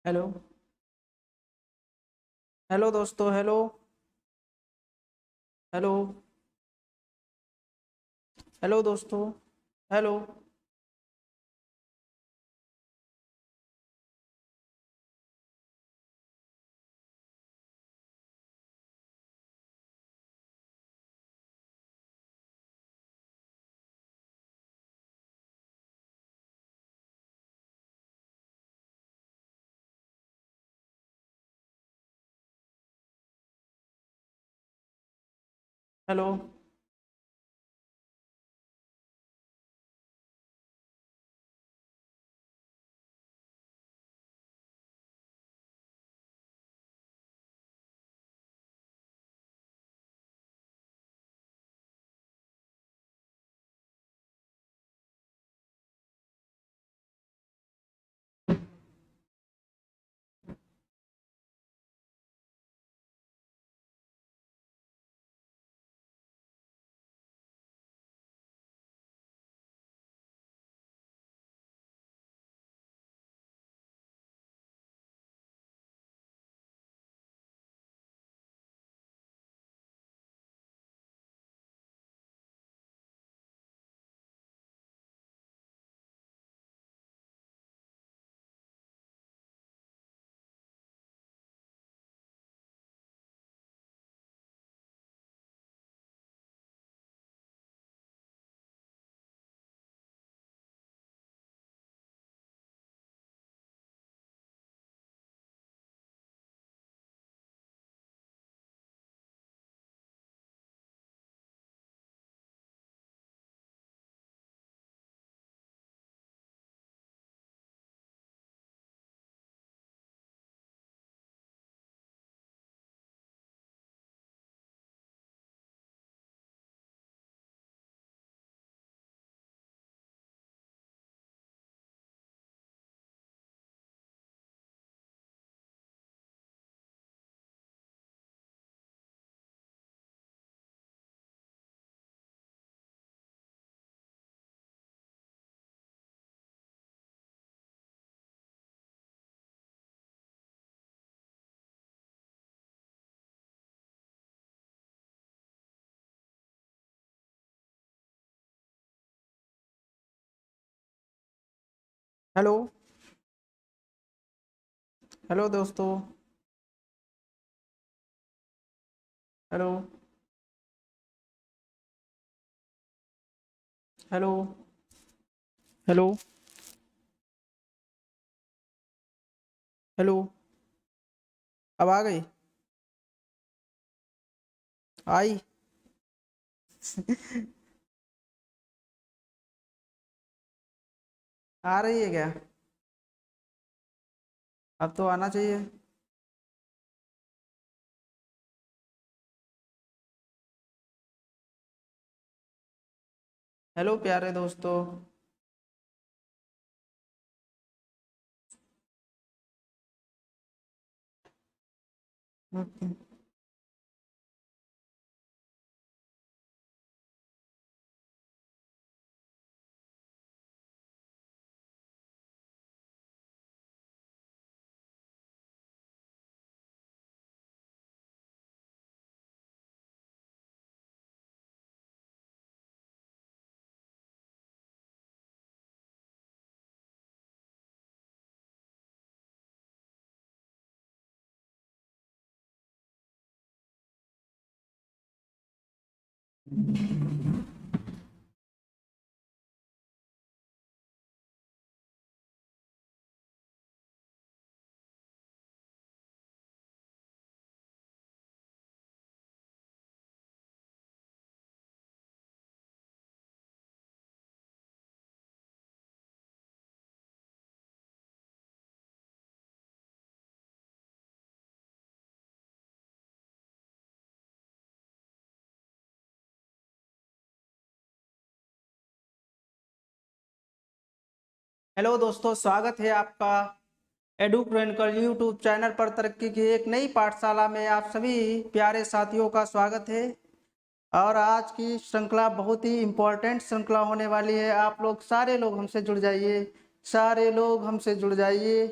Hello. Hello दोस्तों। Hello. Hello. Hello दोस्तों। Hello. Hello. Hello. Hello दोस्तों। हेलो। हेलो। हेलो। हेलो। अब आ गई? आई? आ रही है क्या? अब तो आना चाहिए। हेलो प्यारे दोस्तों। हेलो दोस्तों, स्वागत है आपका एडू प्रेनकर यूट्यूब चैनल पर तरक्की की एक नई पाठशाला में आप सभी प्यारे साथियों का स्वागत है। और आज की श्रृंखला बहुत ही इम्पोर्टेंट श्रृंखला होने वाली है। आप लोग सारे लोग हमसे जुड़ जाइए, सारे लोग हमसे जुड़ जाइए।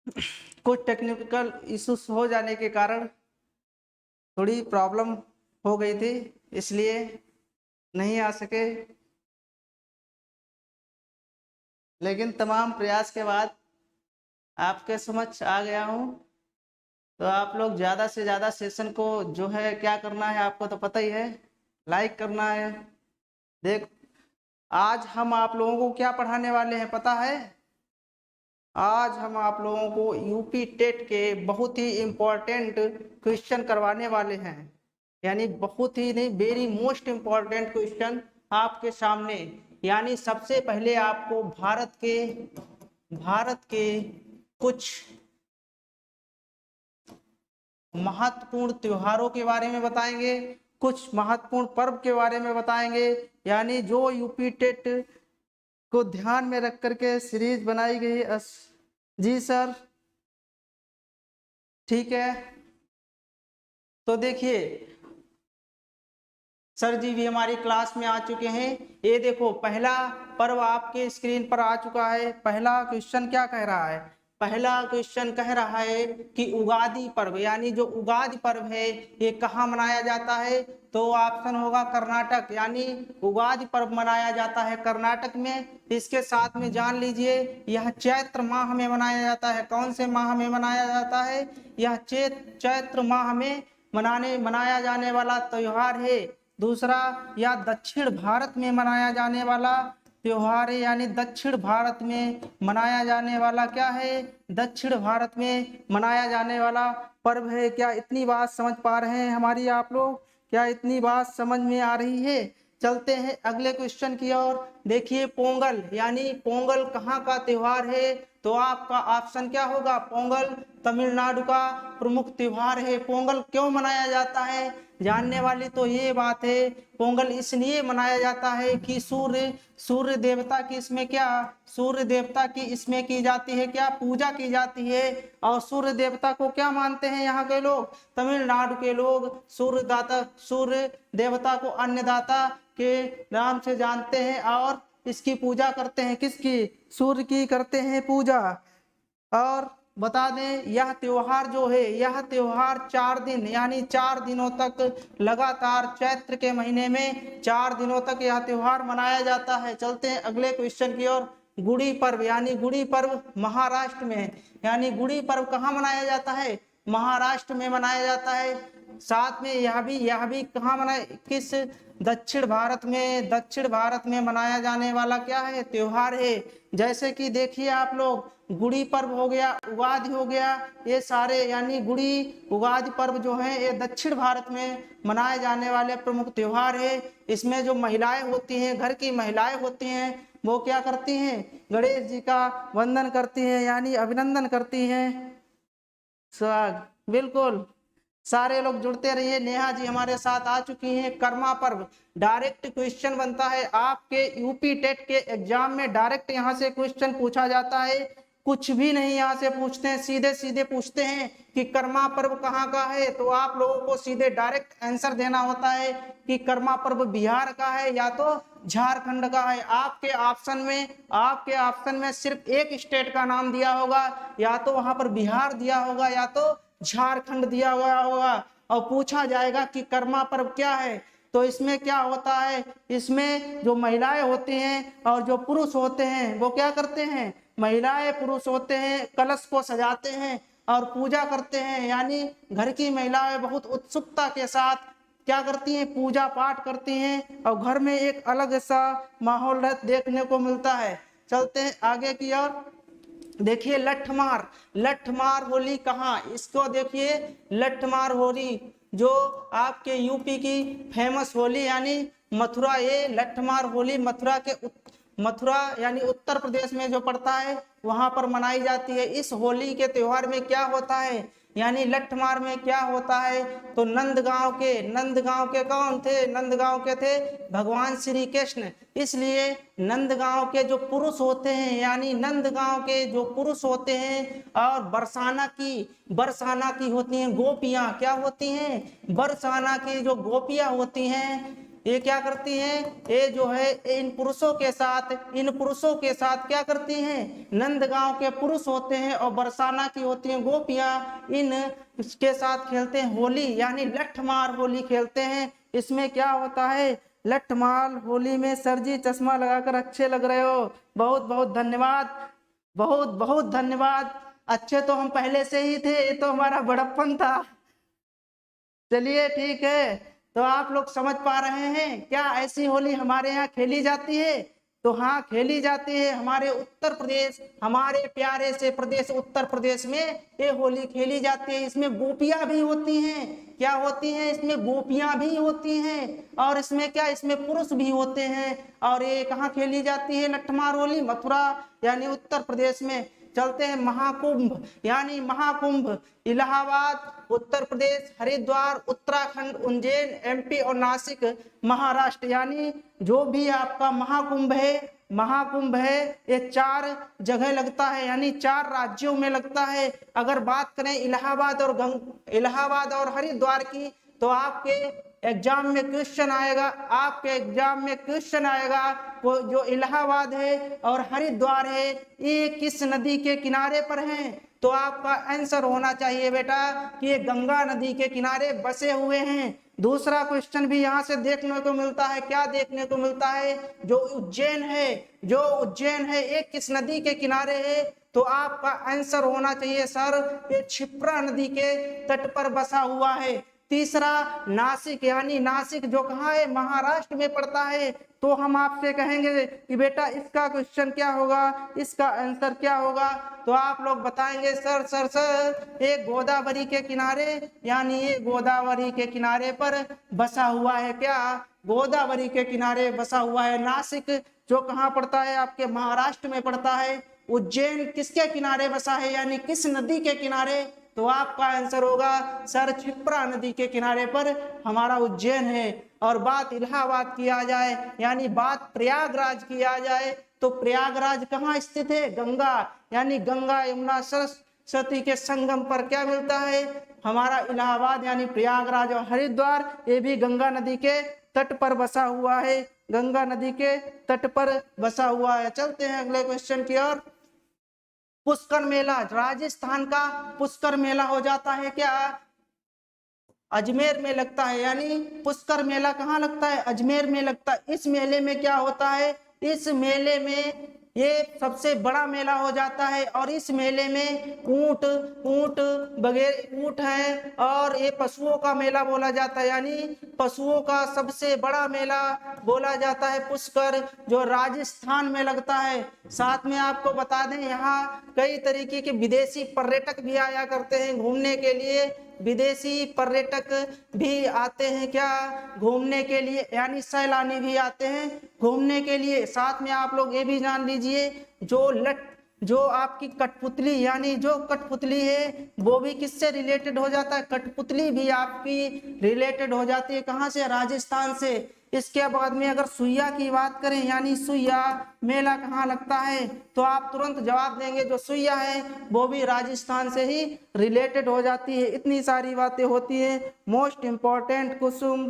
कुछ टेक्निकल इश्यूज हो जाने के कारण थोड़ी प्रॉब्लम हो गई थी, इसलिए नहीं आ सके। लेकिन तमाम प्रयास के बाद आपके समक्ष आ गया हूँ। तो आप लोग ज़्यादा से ज़्यादा सेशन को जो है क्या करना है, आपको तो पता ही है, लाइक करना है। देख, आज हम आप लोगों को क्या पढ़ाने वाले हैं पता है? आज हम आप लोगों को यूपी टेट के बहुत ही इम्पोर्टेंट क्वेश्चन करवाने वाले हैं। यानी बहुत ही नहीं, वेरी मोस्ट इम्पोर्टेंट क्वेश्चन आपके सामने। यानी सबसे पहले आपको भारत के कुछ महत्वपूर्ण त्योहारों के बारे में बताएंगे, कुछ महत्वपूर्ण पर्व के बारे में बताएंगे। यानी जो यूपी टेट को ध्यान में रख करके सीरीज बनाई गई। जी सर, ठीक है। तो देखिए सर जी भी हमारी क्लास में आ चुके हैं। ये देखो, पहला पर्व आपके स्क्रीन पर आ चुका है। पहला क्वेश्चन क्या कह रहा है? पहला क्वेश्चन कह रहा है कि उगादि पर्व, यानी जो उगादि पर्व है ये कहाँ मनाया जाता है? तो ऑप्शन होगा कर्नाटक। यानी उगादि पर्व मनाया जाता है कर्नाटक में। इसके साथ में जान लीजिए यह चैत्र माह में मनाया जाता है। कौन से माह में मनाया जाता है? यह चैत्र माह में मनाया जाने वाला त्योहार है। दूसरा, यह दक्षिण भारत में मनाया जाने वाला त्योहार है। यानी दक्षिण भारत में मनाया जाने वाला क्या है? दक्षिण भारत में मनाया जाने वाला पर्व है। क्या इतनी बात समझ पा रहे हैं हमारी आप लोग? क्या इतनी बात समझ में आ रही है? चलते हैं अगले क्वेश्चन की ओर। देखिए पोंगल, यानी पोंगल कहाँ का त्योहार है? तो आपका ऑप्शन क्या होगा? पोंगल तमिलनाडु का प्रमुख त्योहार है। पोंगल क्यों मनाया जाता है? जानने वाली तो ये बात है, पोंगल इसलिए मनाया जाता है कि सूर्य देवता की इसमें क्या, सूर्य देवता की इसमें की जाती है क्या, पूजा की जाती है। और सूर्य देवता को क्या मानते हैं यहाँ के लोग? तमिलनाडु के लोग सूर्य देवता को अन्नदाता के नाम से जानते हैं और इसकी पूजा करते हैं। किसकी? सूर्य की करते हैं पूजा। और बता दें यह त्योहार जो है, यह त्योहार 4 दिन, यानी 4 दिनों तक लगातार चैत्र के महीने में 4 दिनों तक यह त्योहार मनाया जाता है। चलते हैं अगले क्वेश्चन की ओर। गुड़ी पर्व, यानी गुड़ी पर्व महाराष्ट्र में, यानी गुड़ी पर्व कहाँ मनाया जाता है? महाराष्ट्र में मनाया जाता है। साथ में यह भी कहाँ मनाया, किस दक्षिण भारत में मनाया जाने वाला क्या है? त्योहार है। जैसे कि देखिए आप लोग, गुड़ी पर्व हो गया, उगादि हो गया, ये सारे यानी गुड़ी उगादि पर्व जो है ये दक्षिण भारत में मनाए जाने वाले प्रमुख त्योहार है। इसमें जो महिलाएं होती हैं, घर की महिलाएं होती हैं, वो क्या करती हैं? गणेश जी का वंदन करती हैं, यानी अभिनंदन करती हैं। स्वाग, बिल्कुल। सारे लोग जुड़ते रहिए। नेहा जी हमारे साथ आ चुकी हैं। कर्मा पर्व डायरेक्ट क्वेश्चन बनता है आपके यूपी टेट के एग्जाम में, डायरेक्ट यहाँ से क्वेश्चन पूछा जाता है। कुछ भी नहीं यहाँ से पूछते हैं, सीधे सीधे पूछते हैं कि कर्मा पर्व कहाँ का है। तो आप लोगों को सीधे डायरेक्ट आंसर देना होता है कि कर्मा पर्व बिहार का है या तो झारखंड का है। आपके ऑप्शन में सिर्फ एक स्टेट का नाम दिया होगा, या तो वहां पर बिहार दिया होगा या तो झारखंड दिया गया होगा। और पूछा जाएगा कि कर्मा पर्व क्या है। तो इसमें क्या होता है, इसमें जो महिलाएं होती हैं और जो पुरुष होते हैं वो क्या करते हैं? महिलाएं पुरुष होते हैं कलश को सजाते हैं और पूजा करते हैं। यानी घर की महिलाएं बहुत उत्सुकता के साथ क्या करती हैं? पूजा पाठ करती हैं और घर में एक अलग सा माहौल देखने को मिलता है। चलते हैं आगे की ओर। देखिए लठमार होली कहाँ? इसको देखिए, लठमार होली जो आपके यूपी की फेमस होली यानी मथुरा, ये लठमार होली मथुरा यानी उत्तर प्रदेश में जो पड़ता है वहां पर मनाई जाती है। इस होली के त्योहार में क्या होता है, यानी लठमार में क्या होता है? तो नंदगांव के कौन थे? नंदगांव के थे भगवान श्री कृष्ण। इसलिए नंदगांव के जो पुरुष होते हैं, यानी नंदगांव के जो पुरुष होते हैं और बरसाना की होती हैं गोपियां, क्या होती हैं? बरसाना की जो गोपियां होती हैं ये क्या करती हैं, ये जो है इन पुरुषों के साथ क्या करती हैं, नंदगांव के पुरुष होते हैं और बरसाना की होती हैं गोपियां, इन इसके साथ खेलते हैं होली, यानी लठमार होली खेलते हैं। इसमें क्या होता है, लठमार होली में सर जी चश्मा लगाकर अच्छे लग रहे हो, बहुत बहुत धन्यवाद, बहुत बहुत धन्यवाद। अच्छे तो हम पहले से ही थे, ये तो हमारा बड़प्पन था। चलिए ठीक है, तो आप लोग समझ पा रहे हैं क्या ऐसी होली हमारे यहाँ खेली जाती है? तो हाँ, खेली जाती है। हमारे उत्तर प्रदेश, हमारे प्यारे से प्रदेश उत्तर प्रदेश में ये होली खेली जाती है। इसमें गोपियां भी होती हैं। क्या होती हैं? इसमें गोपियां भी होती हैं। और इसमें क्या, इसमें पुरुष भी होते हैं। और ये कहाँ खेली जाती है लठमार होली? मथुरा यानी उत्तर प्रदेश में। चलते हैं महाकुंभ, यानी महाकुंभ इलाहाबाद उत्तर प्रदेश, हरिद्वार उत्तराखंड, उज्जैन एमपी और नासिक महाराष्ट्र। यानी जो भी आपका महाकुंभ है ये 4 जगह लगता है, यानी 4 राज्यों में लगता है। अगर बात करें इलाहाबाद और हरिद्वार की, तो आपके एग्जाम में क्वेश्चन आएगा, वो जो इलाहाबाद है और हरिद्वार है ये किस नदी के किनारे पर हैं? तो आपका आंसर होना चाहिए बेटा कि ये गंगा नदी के किनारे बसे हुए हैं। दूसरा क्वेश्चन भी यहाँ से देखने को मिलता है। क्या देखने को मिलता है? जो उज्जैन है ये किस नदी के किनारे है? तो आपका आंसर होना चाहिए सर ये क्षिप्रा नदी के तट पर बसा हुआ है। तीसरा नासिक, यानी नासिक जो कहाँ है, महाराष्ट्र में पड़ता है। तो हम आपसे कहेंगे कि बेटा इसका क्वेश्चन क्या होगा, इसका आंसर क्या होगा? तो आप लोग बताएंगे सर ये गोदावरी के किनारे, यानी ये गोदावरी के किनारे पर बसा हुआ है। क्या? गोदावरी के किनारे बसा हुआ है। नासिक जो कहाँ पड़ता है, आपके महाराष्ट्र में पड़ता है। उज्जैन किसके किनारे बसा है, यानी किस नदी के किनारे? तो आपका आंसर होगा सर क्षिप्रा नदी के किनारे पर हमारा उज्जैन है। और बात इलाहाबाद किया जाए, यानी बात प्रयागराज किया जाए, तो प्रयागराज कहाँ स्थित है? गंगा, यानी गंगा यमुना सरस्वती के संगम पर क्या मिलता है? हमारा इलाहाबाद, यानी प्रयागराज और हरिद्वार ये भी गंगा नदी के तट पर बसा हुआ है। गंगा नदी के तट पर बसा हुआ है। चलते हैं अगले क्वेश्चन की ओर। पुष्कर मेला, राजस्थान का पुष्कर मेला हो जाता है क्या? अजमेर में लगता है, यानी पुष्कर मेला कहाँ लगता है? अजमेर में लगता है। इस मेले में क्या होता है? इस मेले में ये सबसे बड़ा मेला हो जाता है। और इस मेले में ऊंट है और ये पशुओं का मेला बोला जाता है, यानी पशुओं का सबसे बड़ा मेला बोला जाता है पुष्कर, जो राजस्थान में लगता है। साथ में आपको बता दें यहाँ कई तरीके के विदेशी पर्यटक भी आया करते हैं घूमने के लिए। विदेशी पर्यटक भी आते हैं क्या घूमने के लिए, यानी सैलानी भी आते हैं घूमने के लिए। साथ में आप लोग ये भी जान लीजिए जो आपकी कठपुतली, यानी जो कठपुतली है वो भी किससे रिलेटेड हो जाता है? कठपुतली भी आपकी रिलेटेड हो जाती है। कहाँ से? राजस्थान से। इसके बाद में अगर सुइया की बात करें, यानी सुइया मेला कहाँ लगता है, तो आप तुरंत जवाब देंगे जो सुइया है वो भी राजस्थान से ही रिलेटेड हो जाती है। इतनी सारी बातें होती है। मोस्ट इम्पोर्टेंट कुसुम,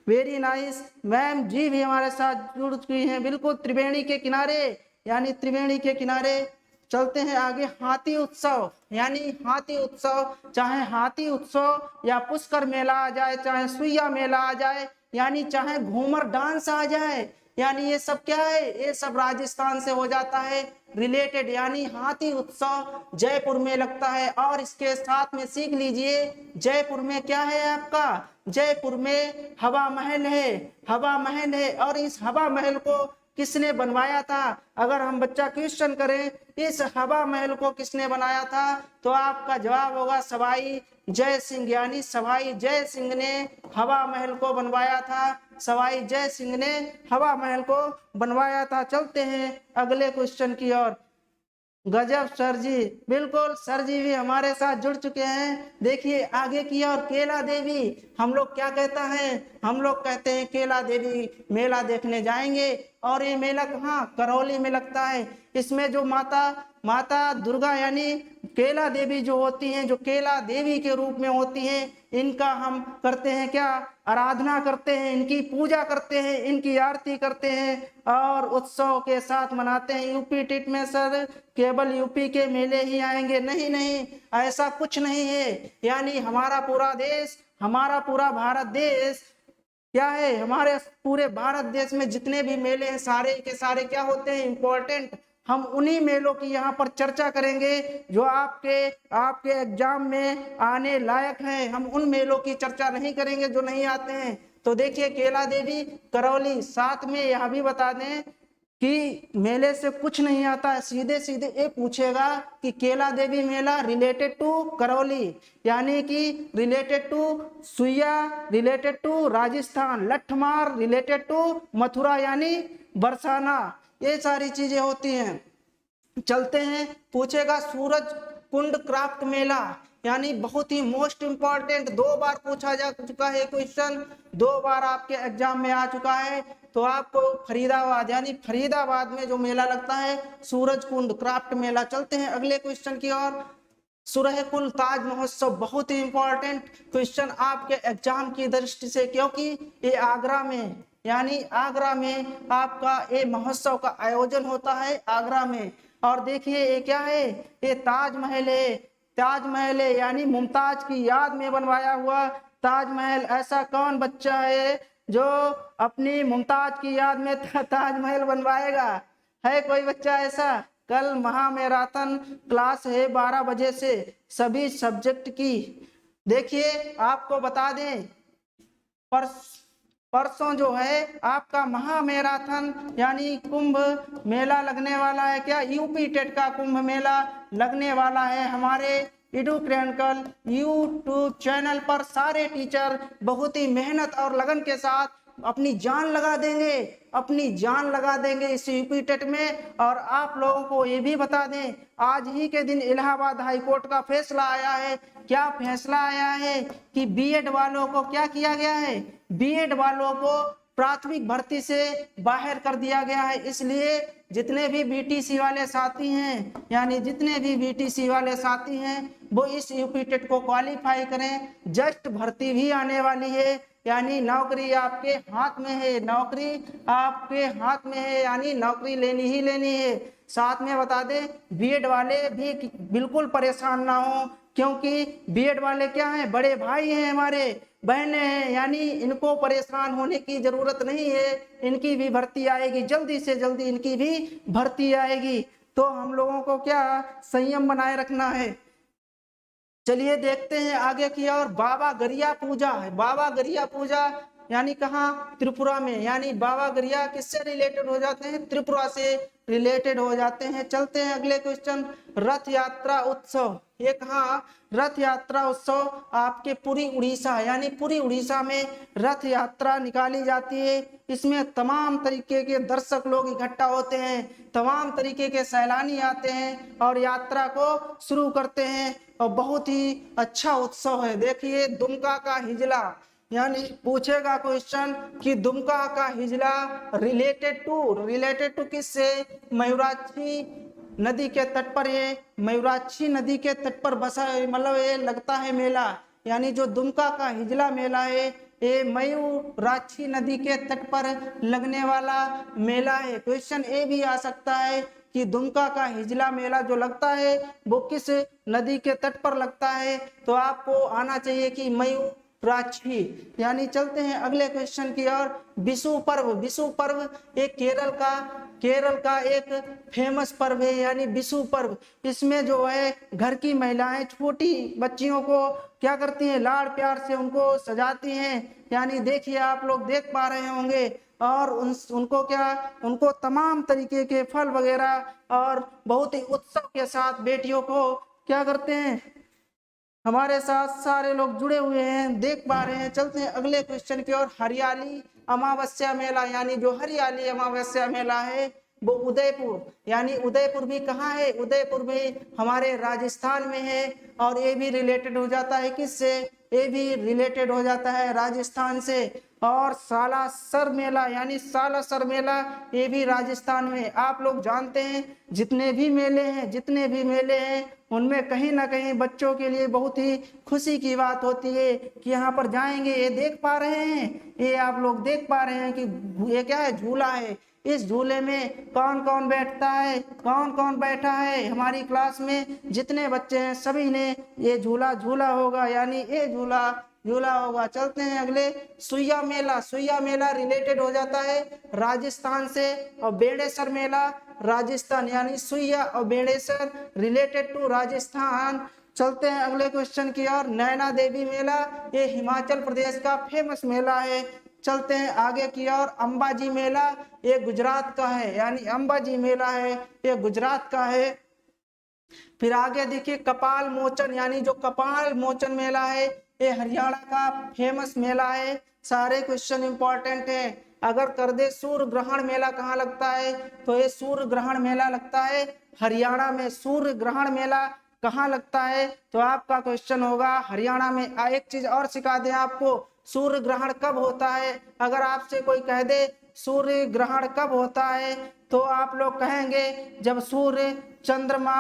वेरी नाइस। मैम जी भी हमारे साथ जुड़ चुकी हैं, बिल्कुल त्रिवेणी के किनारे, यानी त्रिवेणी के किनारे। चलते हैं आगे। हाथी उत्सव, यानी हाथी उत्सव, चाहे हाथी उत्सव या पुष्कर मेला आ जाए, चाहे सुइया मेला आ जाए, यानी चाहे घूमर डांस आ जाए, यानी ये सब क्या है? ये सब राजस्थान से हो जाता है रिलेटेड। यानी हाथी उत्सव जयपुर में लगता है। और इसके साथ में सीख लीजिए जयपुर में क्या है आपका? जयपुर में हवा महल है। और इस हवा महल को किसने बनवाया था? अगर हम बच्चा क्वेश्चन करें इस हवा महल को किसने बनाया था, तो आपका जवाब होगा सवाई जय सिंह, यानी सवाई जय सिंह ने हवा महल को बनवाया था। सवाई जय सिंह ने हवा महल को बनवाया था। चलते हैं अगले क्वेश्चन की ओर। गजब सर जी, बिल्कुल सर जी भी हमारे साथ जुड़ चुके हैं। देखिए आगे की ओर, केला देवी, हम लोग क्या कहता है? हम लोग कहते हैं केला देवी मेला देखने जाएंगे। और ये मेला कहाँ? करौली में लगता है। इसमें जो माता दुर्गा, यानी केला देवी जो होती हैं, जो केला देवी के रूप में होती हैं, इनका हम करते हैं क्या, आराधना करते हैं, इनकी पूजा करते हैं, इनकी आरती करते हैं और उत्सव के साथ मनाते हैं। यूपी टिट में सर केवल यूपी के मेले ही आएंगे? नहीं नहीं, ऐसा कुछ नहीं है। यानी हमारा पूरा देश, हमारा पूरा भारत देश क्या है, हमारे पूरे भारत देश में जितने भी मेले हैं सारे के सारे क्या होते हैं, इंपॉर्टेंट। हम उन्हीं मेलों की यहाँ पर चर्चा करेंगे जो आपके आपके एग्जाम में आने लायक हैं। हम उन मेलों की चर्चा नहीं करेंगे जो नहीं आते हैं। तो देखिए केला देवी करौली, साथ में यह भी बता दें कि मेले से कुछ नहीं आता है, सीधे सीधे ये पूछेगा कि केला देवी मेला रिलेटेड टू करौली, यानी कि related to Suiya, related to Rajasthan, Lathmar related to Mathura यानी बरसाना, ये सारी चीजें होती हैं। चलते हैं, पूछेगा सूरज कुंड क्राफ्ट मेला, यानी बहुत ही मोस्ट इंपॉर्टेंट, 2 बार पूछा जा चुका है क्वेश्चन, 2 बार आपके एग्जाम में आ चुका है। तो आपको फरीदाबाद यानी फरीदाबाद में जो मेला लगता है सूरज कुंड क्राफ्ट मेला। चलते हैं अगले क्वेश्चन की ओर। सुरहकुल ताज महोत्सव, बहुत ही इंपॉर्टेंट क्वेश्चन आपके एग्जाम की दृष्टि से, क्योंकि ये आगरा में यानी आगरा में आपका ये महोत्सव का आयोजन होता है आगरा में। और देखिए ये क्या है, ये ताजमहल है, ताजमहल है यानी मुमताज की याद में बनवाया हुआ ताजमहल। ऐसा कौन बच्चा है जो अपनी मुमताज की याद में ताजमहल बनवाएगा? है कोई बच्चा ऐसा? कल महामैराथन क्लास है 12 बजे से सभी सब्जेक्ट की। देखिए आपको बता दें परसों जो है आपका महामैराथन यानी कुंभ मेला लगने वाला है। क्या यूपी टेट का कुंभ मेला लगने वाला है। हमारे एडुक्रैनिकल यूट्यूब चैनल पर सारे टीचर बहुत ही मेहनत और लगन के साथ अपनी जान लगा देंगे, अपनी जान लगा देंगे इस यूपी टेट में। और आप लोगों को ये भी बता दें, आज ही के दिन इलाहाबाद हाई कोर्ट का फैसला आया है। क्या फैसला आया है कि बीएड वालों को क्या किया गया है, बीएड वालों को प्राथमिक भर्ती से बाहर कर दिया गया है। इसलिए जितने भी बीटीसी वाले साथी हैं, यानी जितने भी बीटीसी वाले साथी हैं वो इस यूपी टेट को क्वालिफाई करें। जस्ट भर्ती भी आने वाली है, यानी नौकरी आपके हाथ में है, नौकरी आपके हाथ में है, यानी नौकरी लेनी ही लेनी है। साथ में बता दें बीएड वाले भी बिल्कुल परेशान ना हो, क्योंकि बीएड वाले क्या हैं, बड़े भाई हैं, हमारे बहने हैं, यानी इनको परेशान होने की जरूरत नहीं है। इनकी भी भर्ती आएगी, जल्दी से जल्दी इनकी भी भर्ती आएगी। तो हम लोगों को क्या संयम बनाए रखना है। चलिए देखते हैं आगे की ओर। बाबा गरिया पूजा है, बाबा गरिया पूजा यानी कहाँ, त्रिपुरा में। यानी बाबा गरिया किससे रिलेटेड हो जाते हैं, त्रिपुरा से रिलेटेड हो जाते हैं। चलते हैं अगले क्वेश्चन। रथ यात्रा उत्सव, ये कहाँ, रथ यात्रा उत्सव आपके पूरी उड़ीसा, यानी पूरी उड़ीसा में रथ यात्रा निकाली जाती है। इसमें तमाम तरीके के दर्शक लोग इकट्ठा होते हैं, तमाम तरीके के सैलानी आते हैं और यात्रा को शुरू करते हैं और बहुत ही अच्छा उत्सव है। देखिए दुमका का हिजला, यानी पूछेगा क्वेश्चन कि दुमका का हिजला रिलेटेड टू किससे, मयूराक्षी नदी के तट पर, ये मयूराक्षी नदी के तट पर बसा मतलब ये लगता है मेला। यानी जो दुमका का हिजला मेला है ये मयूराक्षी नदी के तट पर लगने वाला मेला है। क्वेश्चन ये भी आ सकता है कि दुमका का हिजला मेला जो लगता है वो किस नदी के तट पर लगता है, तो आपको आना चाहिए कि मयूराक्षी। यानी चलते हैं अगले क्वेश्चन की ओर। विशु पर्व, विशु पर्व एक केरल का एक फेमस पर्व है, यानी विशु पर्व। इसमें जो है घर की महिलाएं छोटी बच्चियों को क्या करती हैं, लाड़ प्यार से उनको सजाती हैं। यानी देखिए आप लोग देख पा रहे होंगे, और उनको तमाम तरीके के फल वगैरह और बहुत ही उत्सव के साथ बेटियों को क्या करते हैं, हमारे साथ सारे लोग जुड़े हुए हैं, देख पा रहे हैं। चलते हैं अगले क्वेश्चन की ओर। हरियाली अमावस्या मेला, यानी जो हरियाली अमावस्या मेला है वो उदयपुर, यानी उदयपुर भी कहाँ है, उदयपुर भी हमारे राजस्थान में है। और ये भी रिलेटेड हो जाता है किससे, ये भी रिलेटेड हो जाता है राजस्थान से। और सालासर मेला, यानी सालासर मेला ये भी राजस्थान में। आप लोग जानते हैं जितने भी मेले हैं उनमें कहीं ना कहीं बच्चों के लिए बहुत ही खुशी की बात होती है कि यहाँ पर जाएंगे। ये देख पा रहे हैं, ये आप लोग देख पा रहे हैं कि ये क्या है, झूला है। इस झूले में कौन कौन बैठता है, कौन कौन बैठा है। हमारी क्लास में जितने बच्चे हैं सभी ने ये झूला झूला होगा, यानी ये झूला झूला होगा। चलते हैं अगले, सुइया मेला। सुइया मेला रिलेटेड हो जाता है राजस्थान से, और बेड़ेसर मेला राजस्थान, यानी सुइया और बेड़ेसर रिलेटेड टू राजस्थान। चलते हैं अगले क्वेश्चन की ओर। नैना देवी मेला, ये हिमाचल प्रदेश का फेमस मेला है। चलते हैं आगे की ओर। अंबाजी मेला, ये गुजरात का है, यानी अंबाजी मेला है ये गुजरात का है। फिर आगे देखिए कपाल मोचन, यानी जो कपाल मोचन मेला है ये हरियाणा का फेमस मेला है। सारे क्वेश्चन इंपॉर्टेंट है। अगर कर दे सूर्य ग्रहण मेला कहाँ लगता है, तो ये सूर्य ग्रहण मेला लगता है हरियाणा में। सूर्य ग्रहण मेला कहाँ लगता है, तो आपका क्वेश्चन होगा हरियाणा में। एक चीज और सिखा दें आपको, सूर्य ग्रहण कब होता है। अगर आपसे कोई कह दे सूर्य ग्रहण कब होता है, तो आप लोग कहेंगे जब सूर्य चंद्रमा,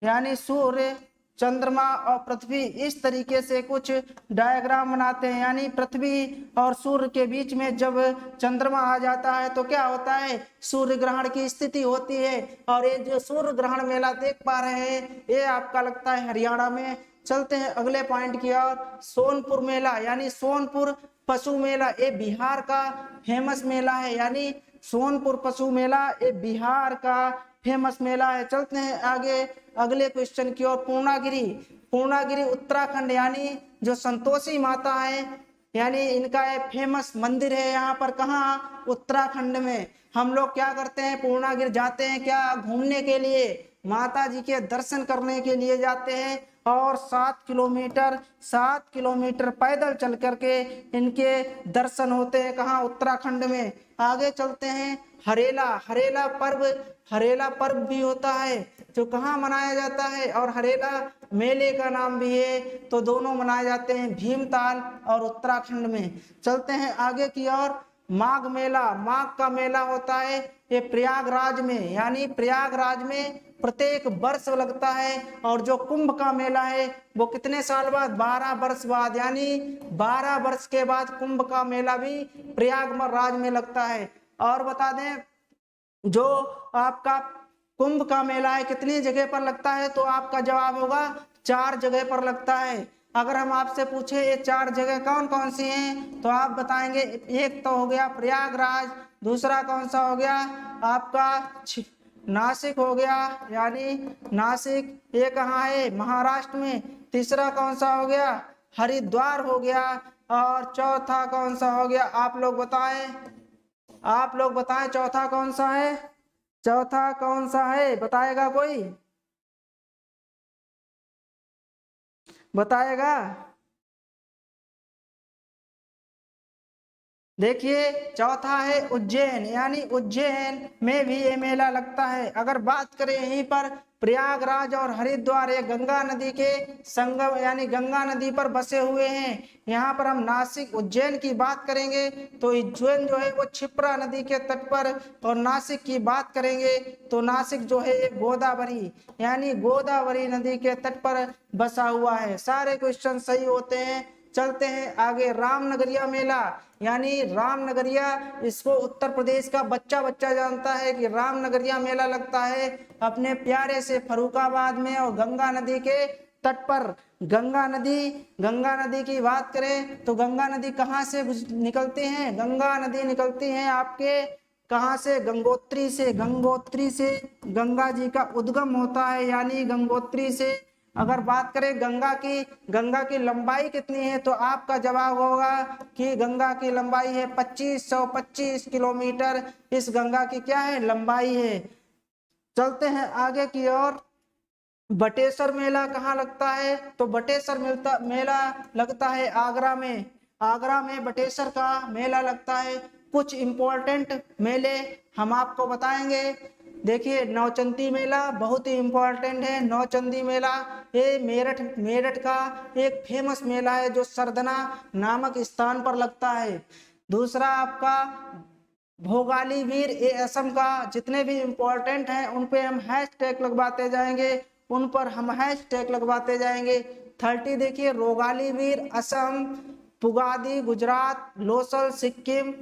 यानी सूर्य चंद्रमा और पृथ्वी इस तरीके से कुछ डायग्राम बनाते हैं, यानी पृथ्वी और सूर्य के बीच में जब चंद्रमा आ जाता है तो क्या होता है, सूर्य ग्रहण की स्थिति होती है। और ये जो सूर्य ग्रहण मेला देख पा रहे हैं ये आपका लगता है हरियाणा में। चलते हैं अगले पॉइंट की ओर। सोनपुर मेला, यानी सोनपुर पशु मेला, ये बिहार का फेमस मेला है, यानी सोनपुर पशु मेला ये बिहार का फेमस मेला है। चलते हैं आगे अगले क्वेश्चन की ओर। पूर्णागिरी, पूर्णागिरी उत्तराखंड, यानी जो संतोषी माता है, यानी इनका एक फेमस मंदिर है यहाँ पर। कहाँ, उत्तराखंड में। हम लोग क्या करते हैं, पूर्णागिरी जाते हैं क्या, घूमने के लिए, माता जी के दर्शन करने के लिए जाते हैं। और 7 किलोमीटर पैदल चल करके इनके दर्शन होते हैं। कहाँ, उत्तराखंड में। आगे चलते हैं। हरेला, हरेला पर्व भी होता है जो कहाँ मनाया जाता है, और हरेला मेले का नाम भी है, तो दोनों मनाए जाते हैं भीमताल और उत्तराखंड में। चलते हैं आगे की ओर। माघ मेला, माघ का मेला होता है ये प्रयागराज में, यानी प्रयागराज में प्रत्येक वर्ष लगता है। और जो कुंभ का मेला है वो कितने साल बाद, 12 वर्ष बाद, यानी 12 वर्ष के बाद कुंभ का मेला भी प्रयागराज में लगता है। और बता दें, जो आपका कुंभ का मेला है कितनी जगह पर लगता है, तो आपका जवाब होगा 4 जगह पर लगता है। अगर हम आपसे पूछे ये 4 जगह कौन कौन सी हैं, तो आप बताएंगे एक तो हो गया प्रयागराज, दूसरा कौन सा हो गया आपका नासिक हो गया, यानी नासिक, ये कहाँ है, महाराष्ट्र में। तीसरा कौन सा हो गया, हरिद्वार हो गया। और चौथा कौन सा हो गया, आप लोग बताएं चौथा कौन सा है, चौथा कौन सा है, बताएगा कोई, बताएगा। देखिए चौथा है उज्जैन, यानी उज्जैन में भी ये मेला लगता है। अगर बात करें यहीं पर प्रयागराज और हरिद्वार, ये गंगा नदी के संगम, यानी गंगा नदी पर बसे हुए हैं। यहाँ पर हम नासिक उज्जैन की बात करेंगे तो उज्जैन जो है वो क्षिप्रा नदी के तट पर, और नासिक की बात करेंगे तो नासिक जो है ये गोदावरी, यानी गोदावरी नदी के तट पर बसा हुआ है। सारे क्वेश्चन सही होते हैं। चलते हैं आगे। रामनगरिया मेला, यानी रामनगरिया, इसको उत्तर प्रदेश का बच्चा बच्चा जानता है कि रामनगरिया मेला लगता है अपने प्यारे से फर्रुखाबाद में, और गंगा नदी के तट पर। गंगा नदी की बात करें तो गंगा नदी कहाँ से निकलती है, गंगा नदी निकलती है आपके कहाँ से, गंगोत्री से। गंगोत्री से गंगा जी का उद्गम होता है, यानी गंगोत्री से। अगर बात करें गंगा की लंबाई कितनी है, तो आपका जवाब होगा कि गंगा की लंबाई है 2525 किलोमीटर। इस गंगा की क्या है, लंबाई है। चलते हैं आगे की ओर। बटेश्वर मेला कहाँ लगता है, तो बटेश्वर मेला लगता है आगरा में। आगरा में बटेश्वर का मेला लगता है। कुछ इंपॉर्टेंट मेले हम आपको बताएंगे। देखिए नौचंदी मेला बहुत ही इंपॉर्टेंट है। नौचंदी मेला ये मेरठ का एक फेमस मेला है जो सरदना नामक स्थान पर लगता है। दूसरा आपका भोगाली वीर, ये असम का। जितने भी इंपॉर्टेंट हैं उन पे हम हैशटैग लगवाते जाएंगे उन पर हम हैशटैग लगवाते जाएंगे। 30 देखिए रोगाली वीर असम, पुगादी गुजरात, लोसल सिक्किम,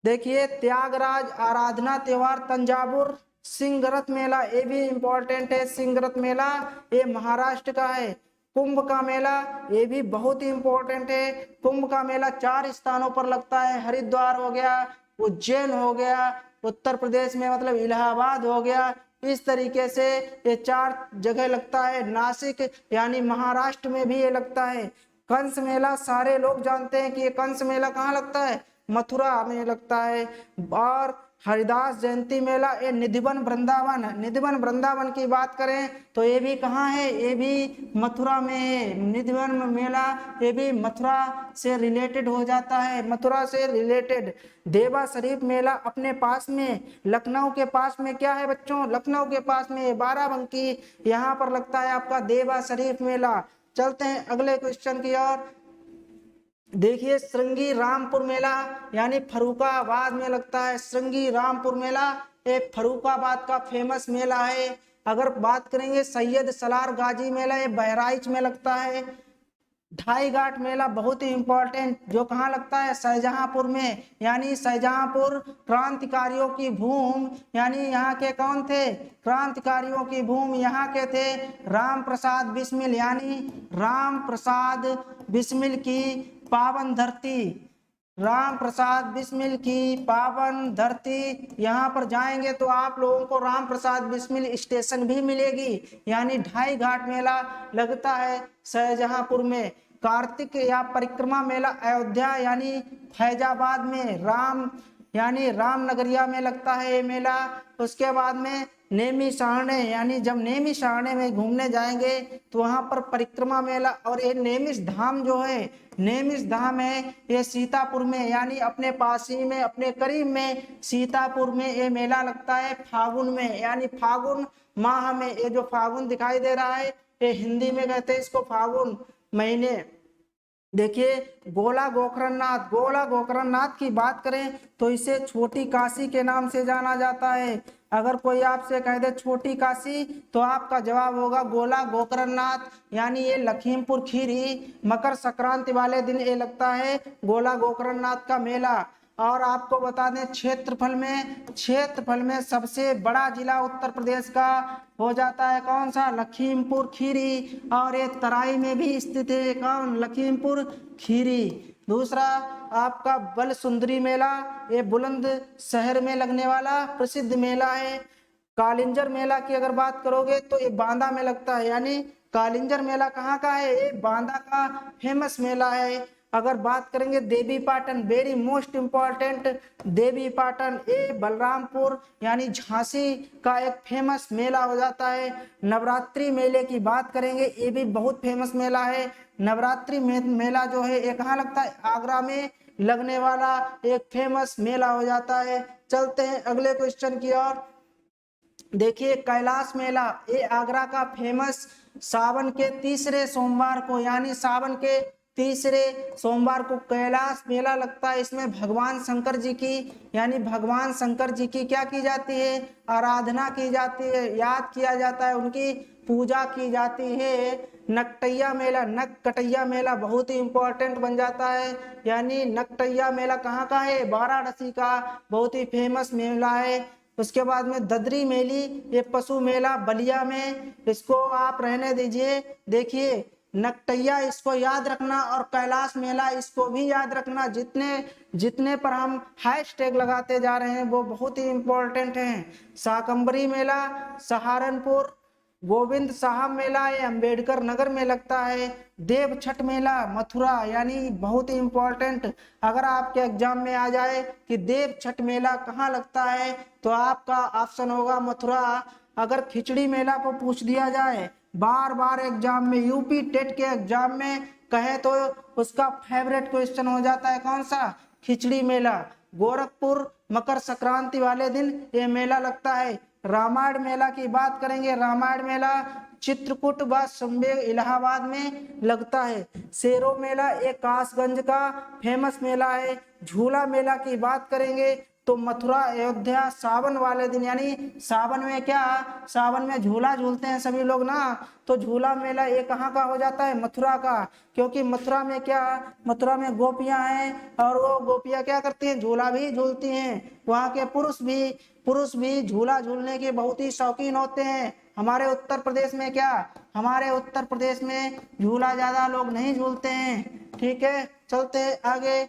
देखिए त्यागराज आराधना त्योहार तंजावुर, सिंगरत मेला ये भी इंपॉर्टेंट है, सिंगरत मेला ये महाराष्ट्र का है। कुंभ का मेला ये भी बहुत ही इंपॉर्टेंट है। कुंभ का मेला 4 स्थानों पर लगता है, हरिद्वार हो गया, उज्जैन हो गया, उत्तर प्रदेश में मतलब इलाहाबाद हो गया। इस तरीके से ये 4 जगह लगता है। नासिक यानी महाराष्ट्र में भी ये लगता है। कंस मेला सारे लोग जानते हैं कि ये कंस मेला कहाँ लगता है, मथुरा में लगता है। और हरिदास जयंती मेला ये निधिवन वृंदावन, निधिवन वृंदावन की बात करें तो ये भी कहाँ है, ये भी मथुरा में है। निधिवन मेला ये भी मथुरा से रिलेटेड हो जाता है, मथुरा से रिलेटेड। देवा शरीफ मेला अपने पास में लखनऊ के पास में क्या है बच्चों, लखनऊ के पास में बाराबंकी, यहाँ पर लगता है आपका देवा शरीफ मेला। चलते हैं अगले क्वेश्चन की ओर। देखिए श्रृंगी रामपुर मेला यानी फर्रुखाबाद में लगता है। श्रृंगी रामपुर मेला ये फर्रुखाबाद का फेमस मेला है। अगर बात करेंगे सैयद सलार गाजी मेला ये बहराइच में लगता है। ढाई घाट मेला बहुत ही इंपॉर्टेंट, जो कहाँ लगता है, शाहजहांपुर में, यानी शाहजहांपुर क्रांतिकारियों की भूमि, यानी यहाँ के कौन थे, क्रांतिकारियों की भूमि यहाँ के थे राम प्रसाद बिस्मिल, यानी राम प्रसाद बिस्मिल की पावन धरती, राम प्रसाद बिस्मिल की पावन धरती। यहाँ पर जाएंगे तो आप लोगों को राम प्रसाद बिस्मिल स्टेशन भी मिलेगी। यानी ढाई घाट मेला लगता है शाहजहांपुर में। कार्तिक या परिक्रमा मेला अयोध्या यानी फैजाबाद में राम यानी रामनगरिया में लगता है ये मेला। उसके बाद में नेमी साहने, यानी जब नेमी साहने में घूमने जाएंगे तो वहां पर परिक्रमा मेला। और ये नेमिष धाम जो है, नेमिष धाम है ये सीतापुर में, यानी अपने पास ही में अपने करीब में सीतापुर में ये मेला लगता है फागुन में, यानी फागुन माह में। ये जो फागुन दिखाई दे रहा है ये हिंदी में कहते हैं इसको फागुन महीने। देखिए गोला गोकर्णनाथ, गोला गोकर्णनाथ की बात करें तो इसे छोटी काशी के नाम से जाना जाता है। अगर कोई आपसे कह दे छोटी काशी तो आपका जवाब होगा गोला गोकर्णनाथ, यानी ये लखीमपुर खीरी मकर संक्रांति वाले दिन ये लगता है गोला गोकर्णनाथ का मेला। और आपको बता दें क्षेत्रफल में सबसे बड़ा जिला उत्तर प्रदेश का हो जाता है कौन सा, लखीमपुर खीरी। और ये तराई में भी स्थित है कौन, लखीमपुर खीरी। दूसरा आपका बल सुंदरी मेला, ये बुलंद शहर में लगने वाला प्रसिद्ध मेला है। कालिंजर मेला की अगर बात करोगे तो ये बांदा में लगता है, यानी कालिंजर मेला कहाँ का है, ये बांदा का फेमस मेला है। अगर बात करेंगे Devi Patan, very most important, Devi Patan ये बलरामपुर यानी झांसी का एक फेमस मेला हो जाता है। नवरात्रि मेले की बात करेंगे ये भी बहुत फेमस मेला है। नवरात्रि मेला जो है ये कहाँ लगता है, आगरा में लगने वाला एक फेमस मेला हो जाता है। चलते हैं अगले क्वेश्चन की ओर। देखिए कैलाश मेला ये आगरा का फेमस सावन के तीसरे सोमवार को, यानी सावन के तीसरे सोमवार को कैलाश मेला लगता है। इसमें भगवान शंकर जी की, यानी भगवान शंकर जी की क्या की जाती है, आराधना की जाती है, याद किया जाता है, उनकी पूजा की जाती है। नकटैया मेला, नकटैया मेला बहुत ही इंपॉर्टेंट बन जाता है, यानी नकटैया मेला कहाँ का है, वाराणसी का बहुत ही फेमस मेला है। उसके बाद में ददरी मेली ये पशु मेला बलिया में, इसको आप रहने दीजिए। देखिए नकटैया इसको याद रखना और कैलाश मेला इसको भी याद रखना। जितने पर हम हैशटैग लगाते जा रहे हैं वो बहुत ही इंपॉर्टेंट हैं। शाकंबरी मेला सहारनपुर, गोविंद साहब मेला ये अंबेडकर नगर में लगता है। देव छठ मेला मथुरा, यानी बहुत ही इंपॉर्टेंट। अगर आपके एग्जाम में आ जाए कि देव छठ मेला कहाँ लगता है तो आपका ऑप्शन होगा मथुरा। अगर खिचड़ी मेला को पूछ दिया जाए बार बार एग्जाम में, यूपी टेट के एग्जाम में कहे तो उसका फेवरेट क्वेश्चन हो जाता है कौन सा, खिचड़ी मेला। गोरखपुर मकर संक्रांति वाले दिन ये मेला लगता है। रामायण मेला की बात करेंगे, रामायण मेला चित्रकूट व संबे इलाहाबाद में लगता है। शेरों मेला एक कासगंज का फेमस मेला है। झूला मेला की बात करेंगे तो मथुरा अयोध्या सावन वाले दिन, यानी सावन में क्या, सावन में झूला झूलते हैं सभी लोग ना, तो झूला मेला ये कहाँ का हो जाता है, मथुरा का। क्योंकि मथुरा में क्या, मथुरा में गोपियां हैं और वो गोपियां क्या करती हैं, झूला भी झूलती हैं। वहाँ के पुरुष भी झूला झूलने के बहुत ही शौकीन होते हैं। हमारे उत्तर प्रदेश में क्या, हमारे उत्तर प्रदेश में झूला ज्यादा लोग नहीं झूलते हैं। ठीक है, चलते आगे।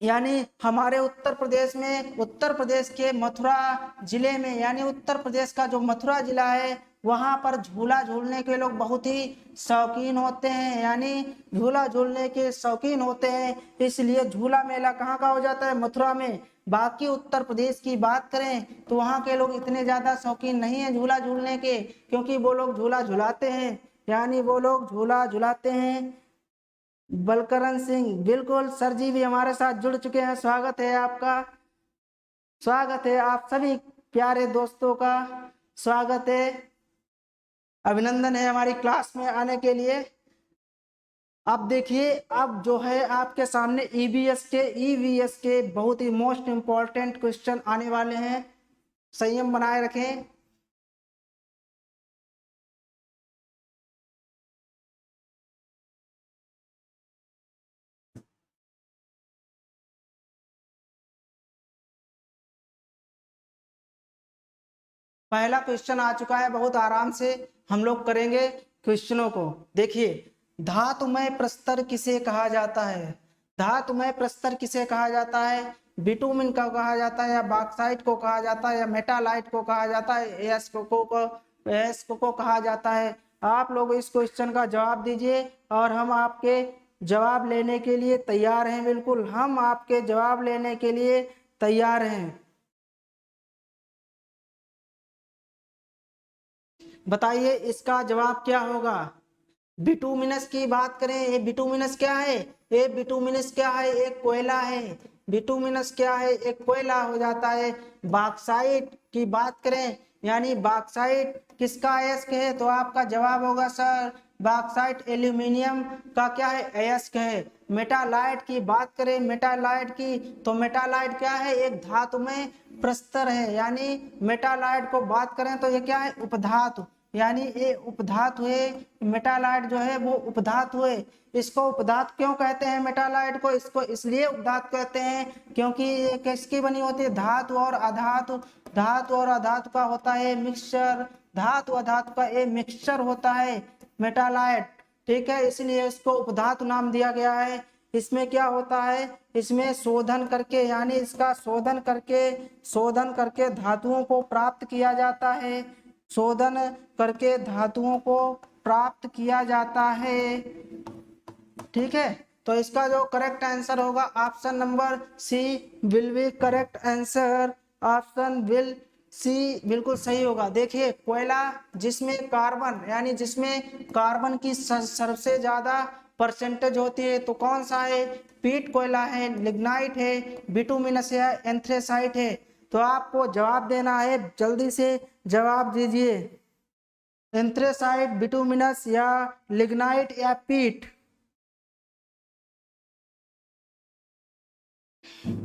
यानी हमारे उत्तर प्रदेश में, उत्तर प्रदेश के मथुरा जिले में, यानी उत्तर प्रदेश का जो मथुरा जिला है वहां पर झूला झूलने के लोग बहुत ही शौकीन होते हैं, यानी झूला झूलने के शौकीन होते हैं। इसलिए झूला मेला कहाँ का हो जाता है, मथुरा में। बाकी उत्तर प्रदेश की बात करें तो वहाँ के लोग इतने ज्यादा शौकीन नहीं है झूला झूलने के, क्योंकि वो लोग झूला झुलाते हैं, यानी वो लोग झूला झुलाते हैं। बलकरण सिंह, बिल्कुल सर जी भी हमारे साथ जुड़ चुके हैं, स्वागत है आपका, स्वागत है आप सभी प्यारे दोस्तों का, स्वागत है, अभिनंदन है हमारी क्लास में आने के लिए। अब देखिए, अब जो है आपके सामने ईवीएस के बहुत ही मोस्ट इंपॉर्टेंट क्वेश्चन आने वाले हैं, संयम बनाए रखें। पहला क्वेश्चन आ चुका है, बहुत आराम से हम लोग करेंगे क्वेश्चनों को। देखिए, धातुमय प्रस्तर किसे कहा जाता है, धातुमय प्रस्तर किसे कहा जाता है, बिटुमिन को कहा जाता है, या बॉक्साइट को कहा जाता है, या मेटालाइट को कहा जाता है, एस को कहा जाता है। आप लोग इस क्वेश्चन का जवाब दीजिए और हम आपके जवाब लेने के लिए तैयार हैं, बिल्कुल हम आपके जवाब लेने के लिए तैयार हैं। बताइए इसका जवाब क्या होगा। बिटुमिनस की बात करें, ये बिटुमिनस क्या है, ये बिटुमिनस क्या है, एक कोयला है। बिटुमिनस क्या है, एक कोयला हो जाता है। बॉक्साइट की बात करें, यानी बॉक्साइट किसका अयस्क है, तो आपका जवाब होगा सर बॉक्साइट एल्यूमिनियम का क्या है, अयस्क है। मेटालाइट की बात करें, मेटालाइट की, तो मेटालाइट क्या है, एक धातुमय प्रस्तर है। यानी मेटालाइट को बात करें तो ये क्या है, उपधातु, यानी ये उपधातु है। मेटालाइट जो है वो उपधातु है। इसको उपधातु क्यों कहते हैं, मेटालाइट को, इसको इसलिए उपधातु कहते हैं क्योंकि ये किसकी बनी होती है, धातु और अधातु, धातु और अधातु का होता है मिक्सचर, धातु अधातु का ये मिक्सचर होता है मेटालाइट। ठीक है, इसलिए इसको उपधातु नाम दिया गया है। इसमें क्या होता है, इसमें शोधन करके, यानी इसका शोधन करके धातुओं को प्राप्त किया जाता है, शोधन करके धातुओं को प्राप्त किया जाता है। ठीक है, तो इसका जो करेक्ट आंसर होगा option number C will be correct answer, option will C बिल्कुल सही होगा। देखिए, कोयला जिसमें कार्बन, यानी जिसमें कार्बन की सबसे ज्यादा परसेंटेज होती है, तो कौन सा है, पीट कोयला है, लिग्नाइट है, बिटुमिनस है, एंथ्रेसाइट है। तो आपको जवाब देना है, जल्दी से जवाब दीजिए, एंथ्रेसाइट, बिटुमिनस या लिग्नाइट या पीट,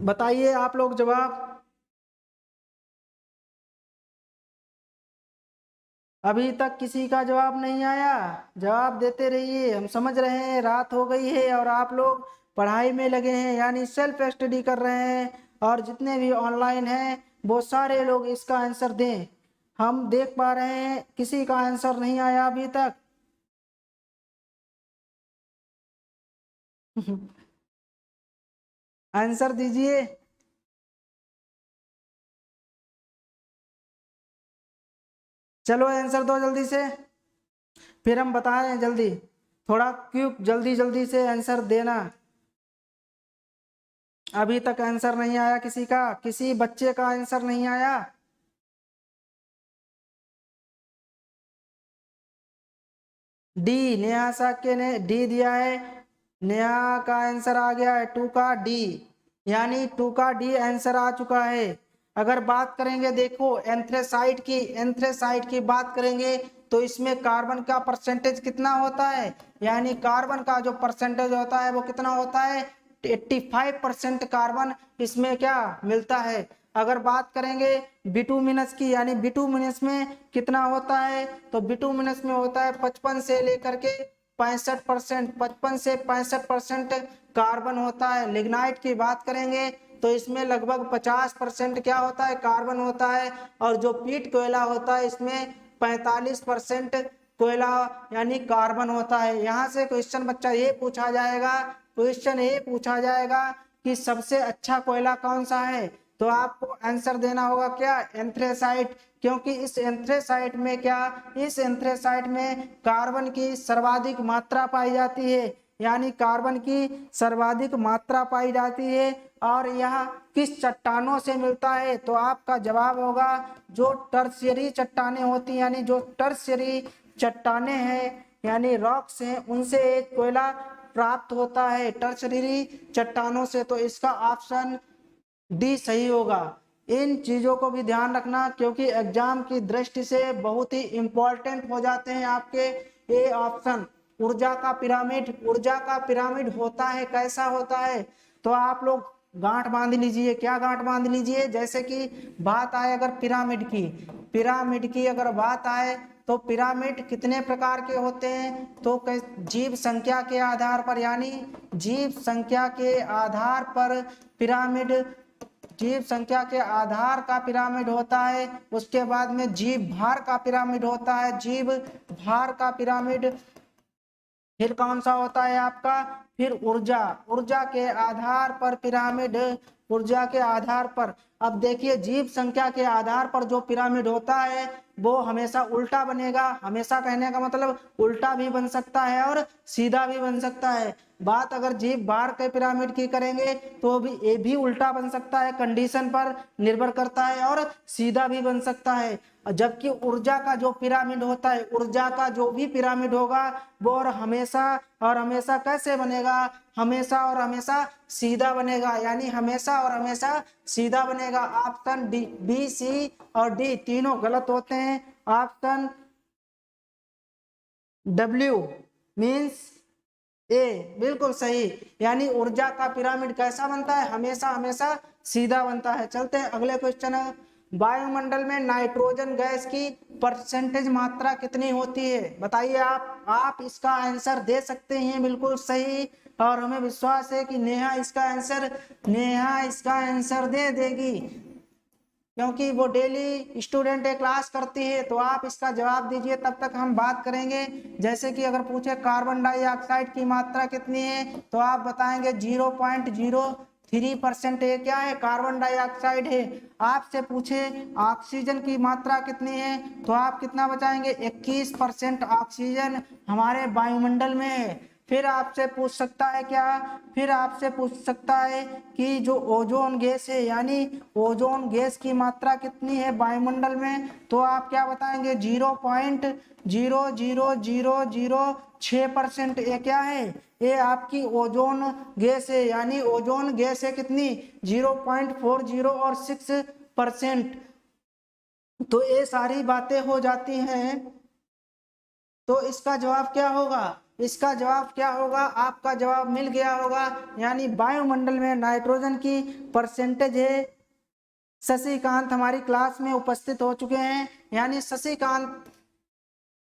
बताइए आप लोग जवाब। अभी तक किसी का जवाब नहीं आया, जवाब देते रहिए, हम समझ रहे हैं रात हो गई है और आप लोग पढ़ाई में लगे हैं, यानी सेल्फ स्टडी कर रहे हैं, और जितने भी ऑनलाइन हैं वो सारे लोग इसका आंसर दें। हम देख पा रहे हैं किसी का आंसर नहीं आया अभी तक। आंसर दीजिए। चलो आंसर दो जल्दी से, फिर हम बता रहे हैं जल्दी, थोड़ा क्यों जल्दी जल्दी से आंसर देना। अभी तक आंसर नहीं आया किसी का, किसी बच्चे का आंसर नहीं आया। डी, नेहा साक्य ने डी दिया है, नेहा का आंसर आ गया है 2 का डी, यानी 2 का डी आंसर आ चुका है। अगर बात करेंगे, देखो एंथ्रेसाइट की बात करेंगे तो इसमें कार्बन का परसेंटेज कितना होता है, यानी कार्बन का जो परसेंटेज होता है वो कितना होता है, 85% कार्बन इसमें क्या मिलता है। अगर बात करेंगे बिटुमिनस की, यानी बिटुमिनस में कितना होता है, तो बिटुमिनस में होता है 55 से लेकर के 65%, 55 से 65% कार्बन होता है। लिग्नाइट की बात करेंगे तो इसमें लगभग 50% क्या होता है, कार्बन होता है। और जो पीट कोयला होता है इसमें 45% कोयला यानी कार्बन होता है। यहाँ से क्वेश्चन बच्चा ये पूछा जाएगा, क्वेश्चन ये पूछा जाएगा कि सबसे अच्छा कोयला कौन सा है, तो आपको आंसर देना होगा क्या, एंथ्रेसाइट। क्योंकि इस एंथ्रेसाइट में क्या, इस एंथ्रेसाइट में कार्बन की सर्वाधिक मात्रा पाई जाती है, यानी कार्बन की सर्वाधिक मात्रा पाई जाती है। और यह किस चट्टानों से मिलता है, तो आपका जवाब होगा जो टर्शियरी चट्टानें होती हैं, यानी जो टर्शियरी चट्टानें हैं यानी रॉक्स हैं, उनसे कोयला प्राप्त होता है, टर्शियरी चट्टानों से। तो इसका ऑप्शन डी सही होगा। इन चीजों को भी ध्यान रखना क्योंकि एग्जाम की दृष्टि से बहुत ही इंपॉर्टेंट हो जाते हैं आपके ये ऑप्शन। ऊर्जा का पिरामिड, ऊर्जा का पिरामिड होता है, कैसा होता है, तो आप लोग गांठ बांध लीजिए। क्या गांठ बांध लीजिए, जैसे कि बात आए अगर पिरामिड की अगर बात आए तो पिरामिड कितने प्रकार के होते हैं, तो जीव संख्या के आधार पर, यानी जीव संख्या के आधार पर पिरामिड, जीव संख्या के आधार का पिरामिड होता है। उसके बाद में जीव भार का पिरामिड होता है, जीव भार का पिरामिड। फिर कौन सा होता है आपका, फिर ऊर्जा, ऊर्जा के आधार पर पिरामिड, ऊर्जा के आधार पर। अब देखिए जीव संख्या के आधार पर जो पिरामिड होता है वो हमेशा उल्टा बनेगा। हमेशा कहने का मतलब उल्टा भी बन सकता है और सीधा भी बन सकता है। बात अगर जीव भार के पिरामिड की करेंगे तो भी ये भी उल्टा बन सकता है, कंडीशन पर निर्भर करता है, और सीधा भी बन सकता है। जबकि ऊर्जा का जो पिरामिड होता है, ऊर्जा का जो भी पिरामिड होगा वो और हमेशा कैसे बनेगा, हमेशा और हमेशा सीधा बनेगा, यानी हमेशा और हमेशा सीधा बनेगा। ऑप्शन डी, बी, सी और डी तीनों गलत होते हैं। ऑप्शन डब्ल्यू मीन्स ए बिल्कुल सही, यानी ऊर्जा का पिरामिड कैसा बनता है, हमेशा हमेशा सीधा बनता है। चलते हैं अगले क्वेश्चन है, वायुमंडल में नाइट्रोजन गैस की परसेंटेज मात्रा कितनी होती है, बताइए आप इसका आंसर दे सकते हैं बिल्कुल सही, और हमें विश्वास है कि नेहा इसका आंसर दे देगी क्योंकि वो डेली स्टूडेंट है, क्लास करती है। तो आप इसका जवाब दीजिए, तब तक हम बात करेंगे। जैसे कि अगर पूछे कार्बन डाइऑक्साइड की मात्रा कितनी है, तो आप बताएंगे 0.03%। ये क्या है, कार्बन डाइऑक्साइड है। आपसे पूछे ऑक्सीजन की मात्रा कितनी है, तो आप कितना बताएंगे, 21% ऑक्सीजन हमारे वायुमंडल में है। फिर आपसे पूछ सकता है क्या, फिर आपसे पूछ सकता है कि जो ओजोन गैस है, यानी ओजोन गैस की मात्रा कितनी है वायुमंडल में, तो आप क्या बताएंगे, 0.00006%। ये क्या है, ये आपकी ओजोन गैस है, यानी ओजोन गैस है कितनी, 0.40 और 6%। तो ये सारी बातें हो जाती हैं। तो इसका जवाब क्या होगा, इसका जवाब क्या होगा, आपका जवाब मिल गया होगा, यानी वायुमंडल में नाइट्रोजन की परसेंटेज है। शशिकांत हमारी क्लास में उपस्थित हो चुके हैं, यानी शशिकांत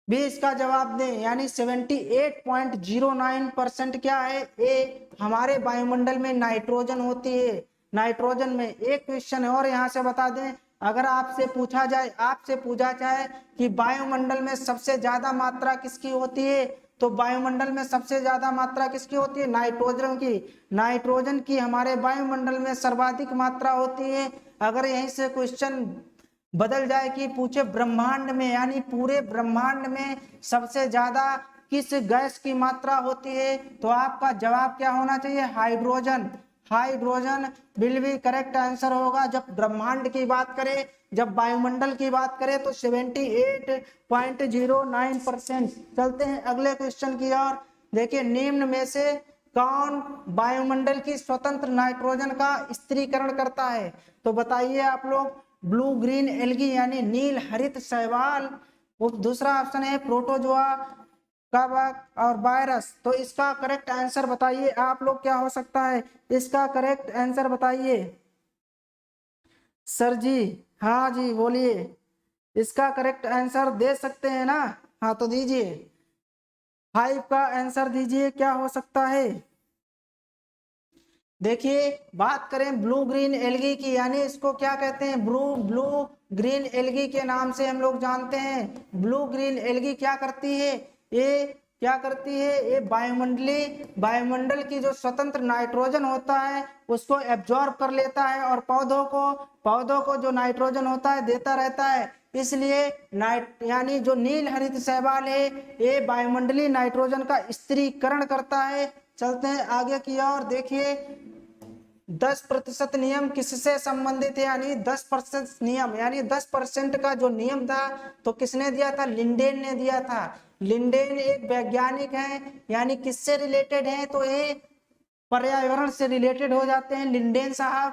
भी इसका जवाब दें, यानी 78.09% क्या है, ये हमारे वायुमंडल में नाइट्रोजन होती है। नाइट्रोजन में एक क्वेश्चन और यहाँ से बता दें, अगर आपसे पूछा जाए कि वायुमंडल में सबसे ज्यादा मात्रा किसकी होती है, तो वायुमंडल में सबसे ज्यादा मात्रा किसकी होती है, नाइट्रोजन की। नाइट्रोजन की हमारे वायुमंडल में सर्वाधिक मात्रा होती है। अगर यहीं से क्वेश्चन बदल जाए कि पूछे ब्रह्मांड में, यानी पूरे ब्रह्मांड में सबसे ज्यादा किस गैस की मात्रा होती है, तो आपका जवाब क्या होना चाहिए, hydrogen. Hydrogen will be correct answer होगा। जब ब्रह्मांड की बात करें, जब वायुमंडल की बात करें तो 78.09%। चलते हैं अगले क्वेश्चन की ओर। देखिए निम्न में से कौन वायुमंडल की स्वतंत्र नाइट्रोजन का स्थिरीकरण करता है, तो बताइए आप लोग, ब्लू ग्रीन एल्गी यानी नील हरित शैवाल। दूसरा ऑप्शन है प्रोटोजोआ, कवक और वायरस। तो इसका करेक्ट आंसर बताइए आप लोग, क्या हो सकता है इसका करेक्ट आंसर बताइए। सर जी, हाँ जी बोलिए, इसका करेक्ट आंसर दे सकते हैं ना? हाँ तो दीजिए, 5 का आंसर दीजिए, क्या हो सकता है। देखिए, बात करें ब्लू ग्रीन एल्गी की, यानी इसको क्या कहते हैं, ब्लू ब्लू ग्रीन एल्गी के नाम से हम लोग जानते हैं। ब्लू ग्रीन एल्गी क्या करती है, ये क्या करती है, ये वायुमंडल की जो स्वतंत्र नाइट्रोजन होता है उसको एब्जॉर्ब कर लेता है और पौधों को जो नाइट्रोजन होता है देता रहता है। इसलिए यानी जो नील हरित शैवाल है ये वायुमंडलीय नाइट्रोजन का स्थिरीकरण करता है। चलते हैं आगे की ओर। देखिए, 10% नियम किससे संबंधित है, यानी 10% नियम, यानी 10% का जो नियम था तो किसने दिया था, लिंडेन ने दिया था। लिंडेन एक वैज्ञानिक है, यानी किससे रिलेटेड है, तो ये पर्यावरण से रिलेटेड हो जाते हैं लिंडेन साहब।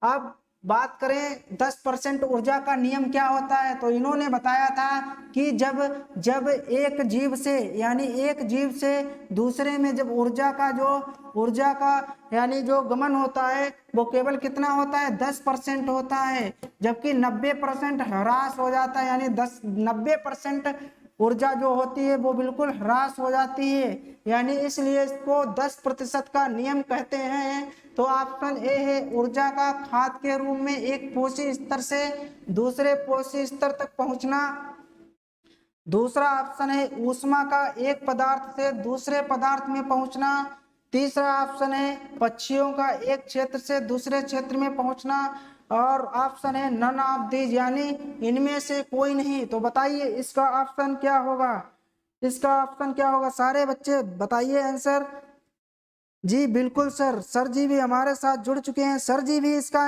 अब बात करें 10% ऊर्जा का नियम क्या होता है, तो इन्होंने बताया था कि जब एक जीव से, यानी एक जीव से दूसरे में जब ऊर्जा का यानी जो गमन होता है वो केवल कितना होता है, 10% होता है, जबकि 90% ह्रास हो जाता है, यानी 90% ऊर्जा जो होती है वो बिल्कुल ह्रास हो जाती है, यानी इसलिए इसको 10% का नियम कहते हैं। तो ऑप्शन ए है, ऊर्जा का खाद के रूप में एक पोषी स्तर से दूसरे पोषी स्तर तक पहुंचना। दूसरा ऑप्शन है, ऊष्मा का एक पदार्थ से दूसरे पदार्थ में पहुंचना। तीसरा ऑप्शन है, पक्षियों का एक क्षेत्र से दूसरे क्षेत्र में पहुंचना। और ऑप्शन है नन ऑफ दीज, यानी इनमें से कोई नहीं। तो बताइए इसका ऑप्शन क्या होगा, इसका ऑप्शन क्या होगा, सारे बच्चे बताइए आंसर। जी बिल्कुल सर, सर जी भी हमारे साथ जुड़ चुके हैं, सर जी भी इसका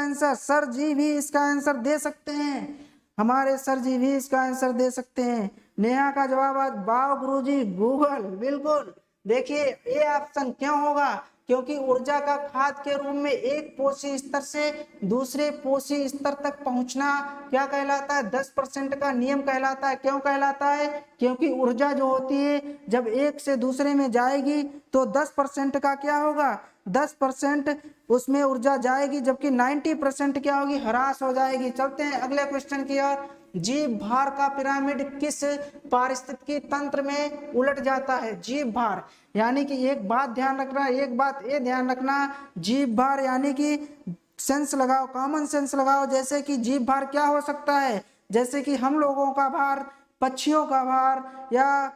आंसर दे सकते हैं, हमारे सर जी भी इसका आंसर दे सकते हैं। नेहा का जवाब आज वाह गुरुजी, गूगल, बिल्कुल। देखिए ये ऑप्शन क्यों होगा, क्योंकि ऊर्जा का खाद के रूप में एक पोषी स्तर से दूसरे पोषी स्तर तक पहुंचना क्या कहलाता है, 10% का नियम कहलाता है। क्यों कहलाता है, क्योंकि ऊर्जा जो होती है जब एक से दूसरे में जाएगी तो 10% का क्या होगा, 10% उसमें ऊर्जा जाएगी, जबकि 90% क्या होगी, ह्रास हो जाएगी। चलते हैं अगले क्वेश्चन की ओर। जीव भार का पिरामिड किस पारिस्थितिकी तंत्र में उलट जाता है, जीव भार, यानी कि एक बात ध्यान रखना, एक बात ये ध्यान रखना, जीव भार यानी कि सेंस लगाओ, कॉमन सेंस लगाओ। जैसे कि जीव भार क्या हो सकता है, जैसे कि हम लोगों का भार, पक्षियों का भार, या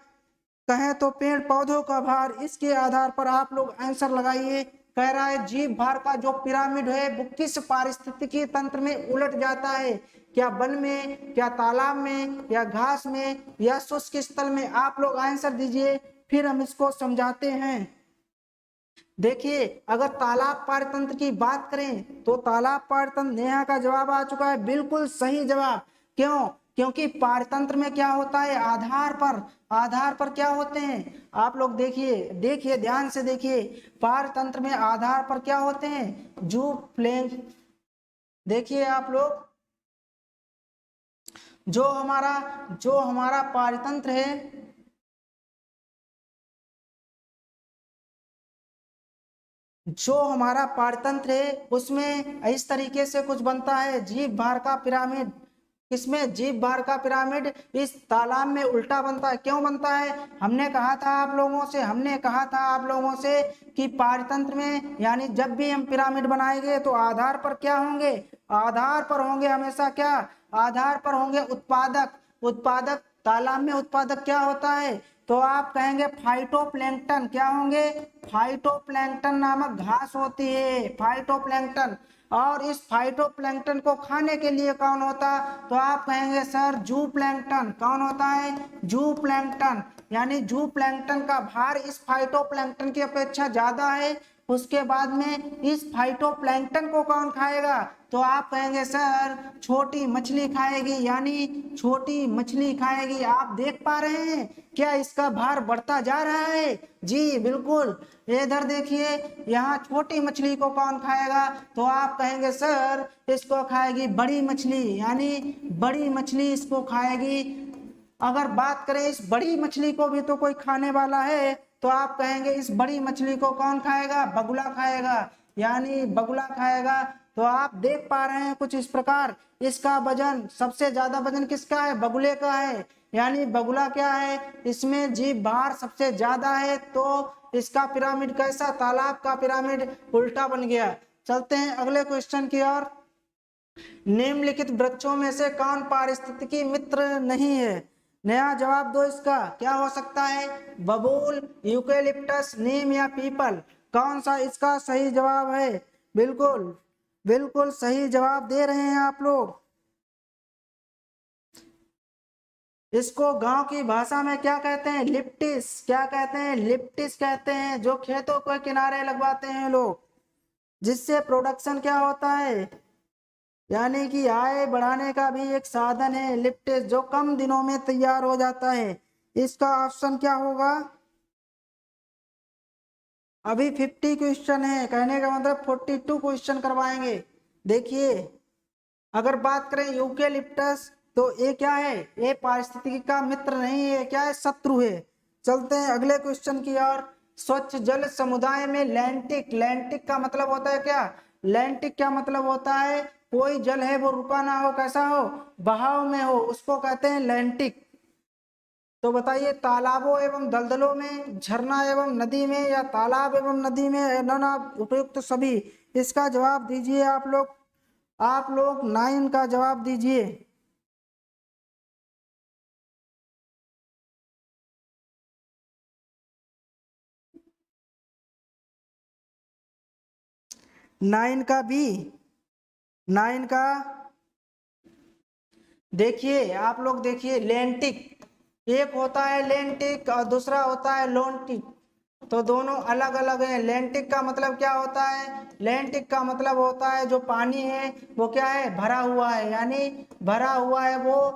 कहें तो पेड़ पौधों का भार। इसके आधार पर आप लोग आंसर लगाइए। कह रहा है जीव भार का जो पिरामिड है वो किस पारिस्थितिकी तंत्र में उलट जाता है, क्या वन में, क्या तालाब में, या घास में, या शुष्क स्थल में। आप लोग आंसर दीजिए, फिर हम इसको समझाते हैं। देखिए, अगर तालाब पारतंत्र की बात करें तो तालाब पारतंत्र, नेहा का जवाब आ चुका है, बिल्कुल सही जवाब। क्यों, क्योंकि पारतंत्र में क्या होता है, आधार पर क्या होते हैं, आप लोग देखिए ध्यान से देखिए, पारतंत्र में आधार पर क्या होते हैं, जू प्लेन। देखिए आप लोग, जो हमारा पारतंत्र है, उसमें इस तरीके से कुछ बनता है जीव भार का पिरामिड। किसमें, जीव भार का पिरामिड इस तालाब में उल्टा बनता है। क्यों बनता है, हमने कहा था आप लोगों से कि पारतंत्र में, यानी जब भी हम पिरामिड बनाएंगे तो आधार पर क्या होंगे, आधार पर होंगे हमेशा क्या, आधार पर होंगे उत्पादक। तालाब में उत्पादक क्या होता है, तो आप कहेंगे फाइटोप्लैंक्टन। क्या होंगे, फाइटोप्लैंक्टन नामक घास होती है, फाइटोप्लैंक्टन। और इस फाइटोप्लैंक्टन को खाने के लिए कौन होता, तो आप कहेंगे सर जू प्लैंक्टन। कौन होता है, जू प्लैंक्टन, यानी जू प्लैंक्टन का भार इस फाइटोप्लैंक्टन की अपेक्षा ज्यादा है। उसके बाद में इस फाइटोप्लैंक्टन को कौन खाएगा, तो आप कहेंगे सर छोटी मछली खाएगी, यानी छोटी मछली खाएगी। आप देख पा रहे हैं क्या इसका भार बढ़ता जा रहा है, जी बिल्कुल। इधर देखिए, यहाँ छोटी मछली को कौन खाएगा, तो आप कहेंगे सर इसको खाएगी बड़ी मछली, यानी बड़ी मछली इसको खाएगी। अगर बात करें इस बड़ी मछली को भी तो कोई खाने वाला है, तो आप कहेंगे इस बड़ी मछली को कौन खाएगा? बगुला खाएगा, यानी बगुला खाएगा। तो आप देख पा रहे हैं कुछ इस प्रकार, इसका वजन, सबसे ज्यादा वजन किसका है? बगुले का है, यानी बगुला क्या है, इसमें जीभ भार सबसे ज्यादा है। तो इसका पिरामिड कैसा? तालाब का पिरामिड उल्टा बन गया। चलते हैं अगले क्वेश्चन की ओर। निम्नलिखित वृक्षों में से कौन पारिस्थितिकी मित्र नहीं है? नया जवाब दो इसका, क्या हो सकता है? बबूल, यूकेलिप्टस, नीम या पीपल? कौन सा इसका सही जवाब है? बिल्कुल बिल्कुल सही जवाब दे रहे हैं आप लोग। इसको गांव की भाषा में क्या कहते हैं? लिप्टिस। क्या कहते हैं? लिप्टिस कहते हैं, जो खेतों के किनारे लगवाते हैं लोग, जिससे प्रोडक्शन क्या होता है, यानी कि आय बढ़ाने का भी एक साधन है लिप्टिस, जो कम दिनों में तैयार हो जाता है। इसका ऑप्शन क्या होगा? अभी 50 क्वेश्चन है, कहने का मतलब 42 क्वेश्चन करवाएंगे। देखिए, अगर बात करें यूकेलिप्टस, तो ये क्या है? ये पारिस्थितिकी का मित्र नहीं है, क्या है? शत्रु है। चलते हैं अगले क्वेश्चन की ओर। स्वच्छ जल समुदाय में लैंटिक, लैंटिक का मतलब होता है क्या? लैंटिक क्या मतलब होता है? कोई जल है वो रुका ना हो, कैसा हो? बहाव में हो, उसको कहते हैं लैंटिक। तो बताइए, तालाबों एवं दलदलों में, झरना एवं नदी में, या तालाब एवं नदी में, ना उपयुक्त सभी? इसका जवाब दीजिए आप लोग। आप लोग 9 का जवाब दीजिए। नाइन का बी, 9 का देखिए आप लोग, देखिए लेंटिक, एक होता है लेंटिक और दूसरा होता है लोन्टिक, तो दोनों अलग अलग हैं। लेंटिक का मतलब क्या होता है? लेंटिक का मतलब होता है जो पानी है वो क्या है? भरा हुआ है, यानी भरा हुआ है, वो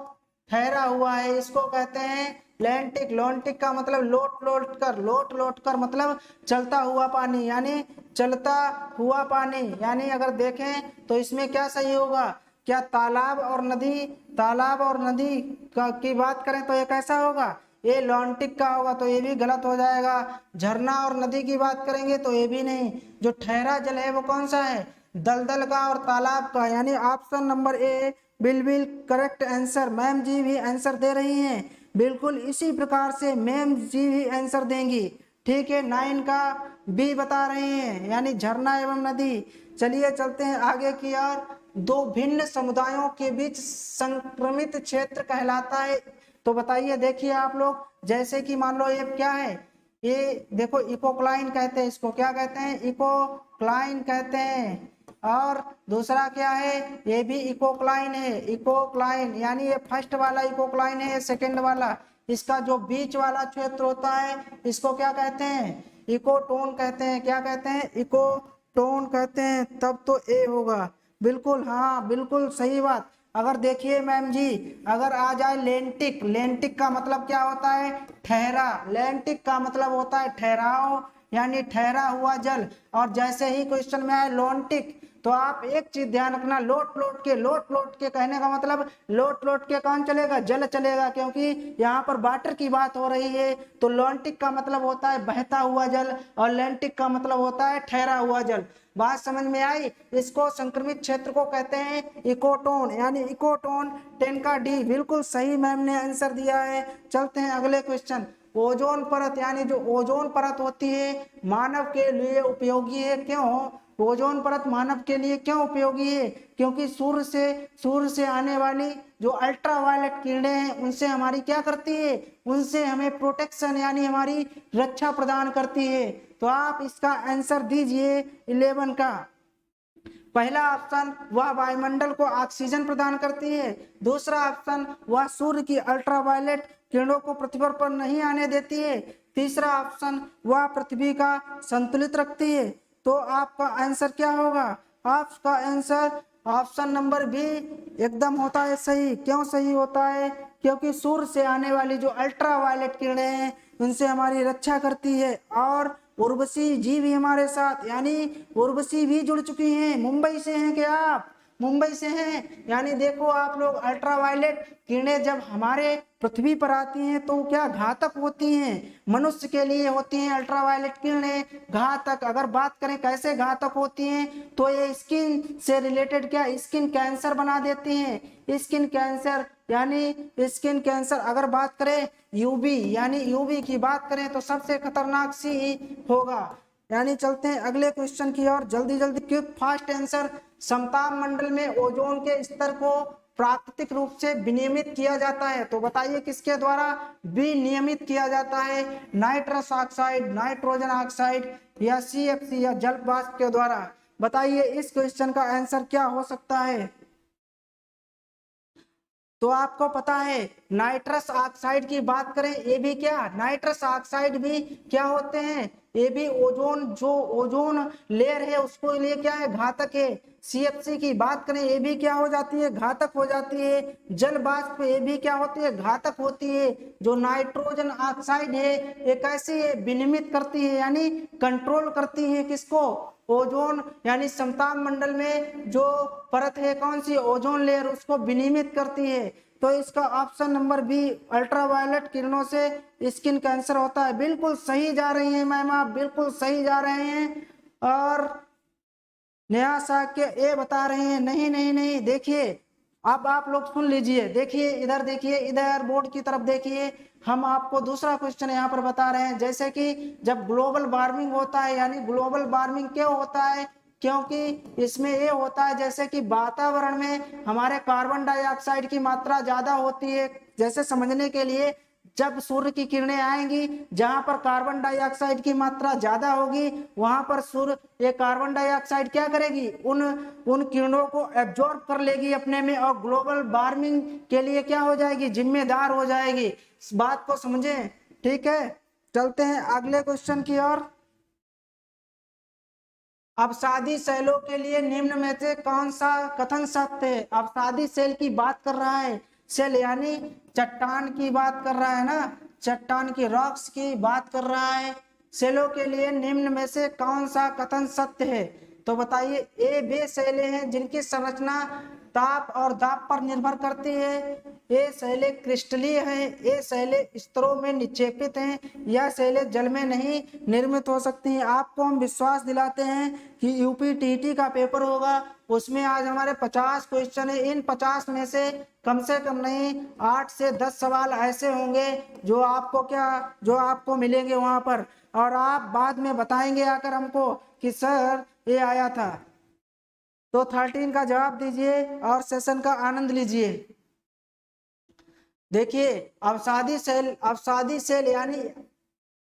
ठहरा हुआ है, इसको कहते हैं लेंटिक। लोन्टिक का मतलब लोट लोट कर, लोट लोट कर मतलब चलता हुआ पानी, यानी चलता हुआ पानी। यानी अगर देखें तो इसमें क्या सही होगा? क्या तालाब और नदी, तालाब और नदी की बात करें तो ये कैसा होगा? ये लॉन्टिक का होगा, तो ये भी गलत हो जाएगा। झरना और नदी की बात करेंगे तो ये भी नहीं। जो ठहरा जल है वो कौन सा है? दलदल का और तालाब का, यानी ऑप्शन नंबर ए बिल्कुल करेक्ट आंसर। मैम जी भी आंसर दे रही हैं, बिल्कुल इसी प्रकार से मैम जी भी आंसर देंगी। ठीक है, 9 का बी बता रही हैं, यानी झरना एवं नदी। चलिए चलते हैं आगे की ओर। दो भिन्न समुदायों के बीच संक्रमित क्षेत्र कहलाता है। तो बताइए, देखिए आप लोग, जैसे कि मान लो ये क्या है? ये देखो इकोक्लाइन कहते हैं इसको, क्या कहते हैं? इकोक्लाइन कहते हैं। और दूसरा क्या है? ये भी इकोक्लाइन है, इकोक्लाइन, यानी ये फर्स्ट वाला इकोक्लाइन है, ये सेकेंड वाला। इसका जो बीच वाला क्षेत्र होता है इसको क्या कहते हैं? इकोटोन कहते हैं। क्या कहते हैं? इकोटोन कहते हैं। तब तो ए होगा। बिल्कुल, हाँ बिल्कुल सही बात। अगर देखिए मैम जी, अगर आ जाए लेंटिक, लेंटिक का मतलब क्या होता है? ठहरा। लेंटिक का मतलब होता है ठहराव, यानी ठहरा हुआ जल। और जैसे ही क्वेश्चन में आए लोन्टिक, तो आप एक चीज ध्यान रखना, लोट लोट के, लोट लोट के कहने का मतलब लोट लोट के कौन चलेगा? जल चलेगा, क्योंकि यहाँ पर वाटर की बात हो रही है। तो लॉन्टिक का मतलब होता है बहता हुआ जल, और लेंटिक का मतलब होता है ठहरा हुआ जल। बात समझ में आई? इसको संक्रमित क्षेत्र को कहते हैं इकोटोन, यानी इकोटोन। 10 का डी बिल्कुल सही मैम ने आंसर दिया है। चलते हैं अगले क्वेश्चन। ओजोन परत, यानी जो ओजोन परत होती है मानव के लिए उपयोगी है। क्यों? ओजोन परत मानव के लिए क्यों उपयोगी है? क्योंकि सूर्य से आने वाली जो अल्ट्रावायलेट किरणें हैं उनसे हमारी क्या करती है? उनसे हमें प्रोटेक्शन, यानी हमारी रक्षा प्रदान करती है। तो आप इसका आंसर दीजिए 11 का। पहला ऑप्शन, वह वायुमंडल को ऑक्सीजन प्रदान करती है। दूसरा ऑप्शन, वह सूर्य की अल्ट्रावायलेट किरणों को पृथ्वी पर नहीं आने देती है। तीसरा ऑप्शन, वह पृथ्वी का संतुलित रखती है। तो आपका आंसर क्या होगा? आपका आंसर ऑप्शन नंबर बी एकदम होता है सही। क्यों सही होता है? क्योंकि सूर्य से आने वाली जो अल्ट्रावायलेट किरणें हैं उनसे हमारी रक्षा करती है। और उर्वशी जी भी हमारे साथ, यानी उर्वशी भी जुड़ चुकी हैं। मुंबई से हैं क्या आप? मुंबई से हैं। यानी देखो आप लोग, अल्ट्रावायलेट किरणें जब हमारे पृथ्वी पर आती हैं तो क्या घातक होती हैं, मनुष्य के लिए होती हैं अल्ट्रावायलेट किरणें घातक। अगर बात करें कैसे घातक होती हैं, तो ये स्किन से रिलेटेड क्या स्किन कैंसर बना देती हैं, स्किन कैंसर। यानी स्किन कैंसर अगर बात करें यूवी, यानी यूवी की बात करें तो सबसे खतरनाक सी होगा। यानी चलते हैं अगले क्वेश्चन की ओर, जल्दी जल्दी क्विक फास्ट आंसर। समताप मंडल में ओजोन के स्तर को प्राकृतिक रूप से विनियमित किया जाता है, तो बताइए किसके द्वारा विनियमित किया जाता है, नाइट्रस ऑक्साइड, नाइट्रोजन ऑक्साइड या CFC या जल वाष्प के द्वारा। बताइए इस क्वेश्चन का आंसर क्या हो सकता है। तो आपको पता है नाइट्रस ऑक्साइड की बात करें, ये भी क्या नाइट्रस ऑक्साइड भी क्या होते हैं, ये भी ओजोन, जो ओजोन लेयर है उसको लिए क्या है घातक है। CFC की बात करें, ये भी क्या हो जाती है घातक हो जाती है। जल वाष्प ये भी क्या होती है घातक होती है। जो नाइट्रोजन ऑक्साइड है ये कैसी है विनियमित करती है, यानी कंट्रोल करती है किसको, ओजोन। यानी समताप मंडल में जो परत है कौन सी, ओजोन लेयर, उसको विनियमित करती है। तो इसका ऑप्शन नंबर बी, अल्ट्रावायलेट किरणों से स्किन कैंसर होता है। बिल्कुल सही जा रही हैं मैम, आप बिल्कुल सही जा रहे हैं। और नेहा साक्य ये बता रहे हैं नहीं नहीं नहीं, देखिए अब आप लोग सुन लीजिए, देखिए इधर, देखिए इधर बोर्ड की तरफ देखिए। हम आपको दूसरा क्वेश्चन यहाँ पर बता रहे हैं, जैसे कि जब ग्लोबल वार्मिंग होता है, यानी ग्लोबल वार्मिंग क्यों होता है, क्योंकि इसमें ये होता है जैसे कि वातावरण में हमारे कार्बन डाइऑक्साइड की मात्रा ज्यादा होती है। जैसे समझने के लिए, जब सूर्य की किरणें आएंगी, जहां पर कार्बन डाइऑक्साइड की मात्रा ज्यादा होगी, वहां पर सूर्य ये कार्बन डाइऑक्साइड क्या करेगी, उन किरणों को एब्जॉर्ब कर लेगी अपने में, और ग्लोबल वार्मिंग के लिए क्या हो जाएगी, जिम्मेदार हो जाएगी। इस बात को समझें, ठीक है। चलते हैं अगले क्वेश्चन की ओर। अवसादी सेलों के लिए निम्न में से कौन सा कथन सत्य है। अवसादी सेल की बात कर रहा है, सेल यानी चट्टान की बात कर रहा है ना, चट्टान की रॉक्स की बात कर रहा है। सेलों के लिए निम्न में से कौन सा कथन सत्य है, तो बताइए ये वे सेलें हैं जिनकी संरचना ताप और दाब पर निर्भर करती है। ये शैलें क्रिस्टलीय हैं, ये शैलें स्तरों में निक्षेपित हैं, यह शैलें जल में नहीं निर्मित हो सकती हैं। आपको हम विश्वास दिलाते हैं कि UPTT का पेपर होगा, उसमें आज हमारे 50 क्वेश्चन है। इन 50 में से कम नहीं 8 से 10 सवाल ऐसे होंगे जो आपको क्या, जो आपको मिलेंगे वहां पर, और आप बाद में बताएंगे आकर हमको कि सर ये आया था। तो 13 का जवाब दीजिए और सेशन का आनंद लीजिए। देखिए अवसादी सेल यानी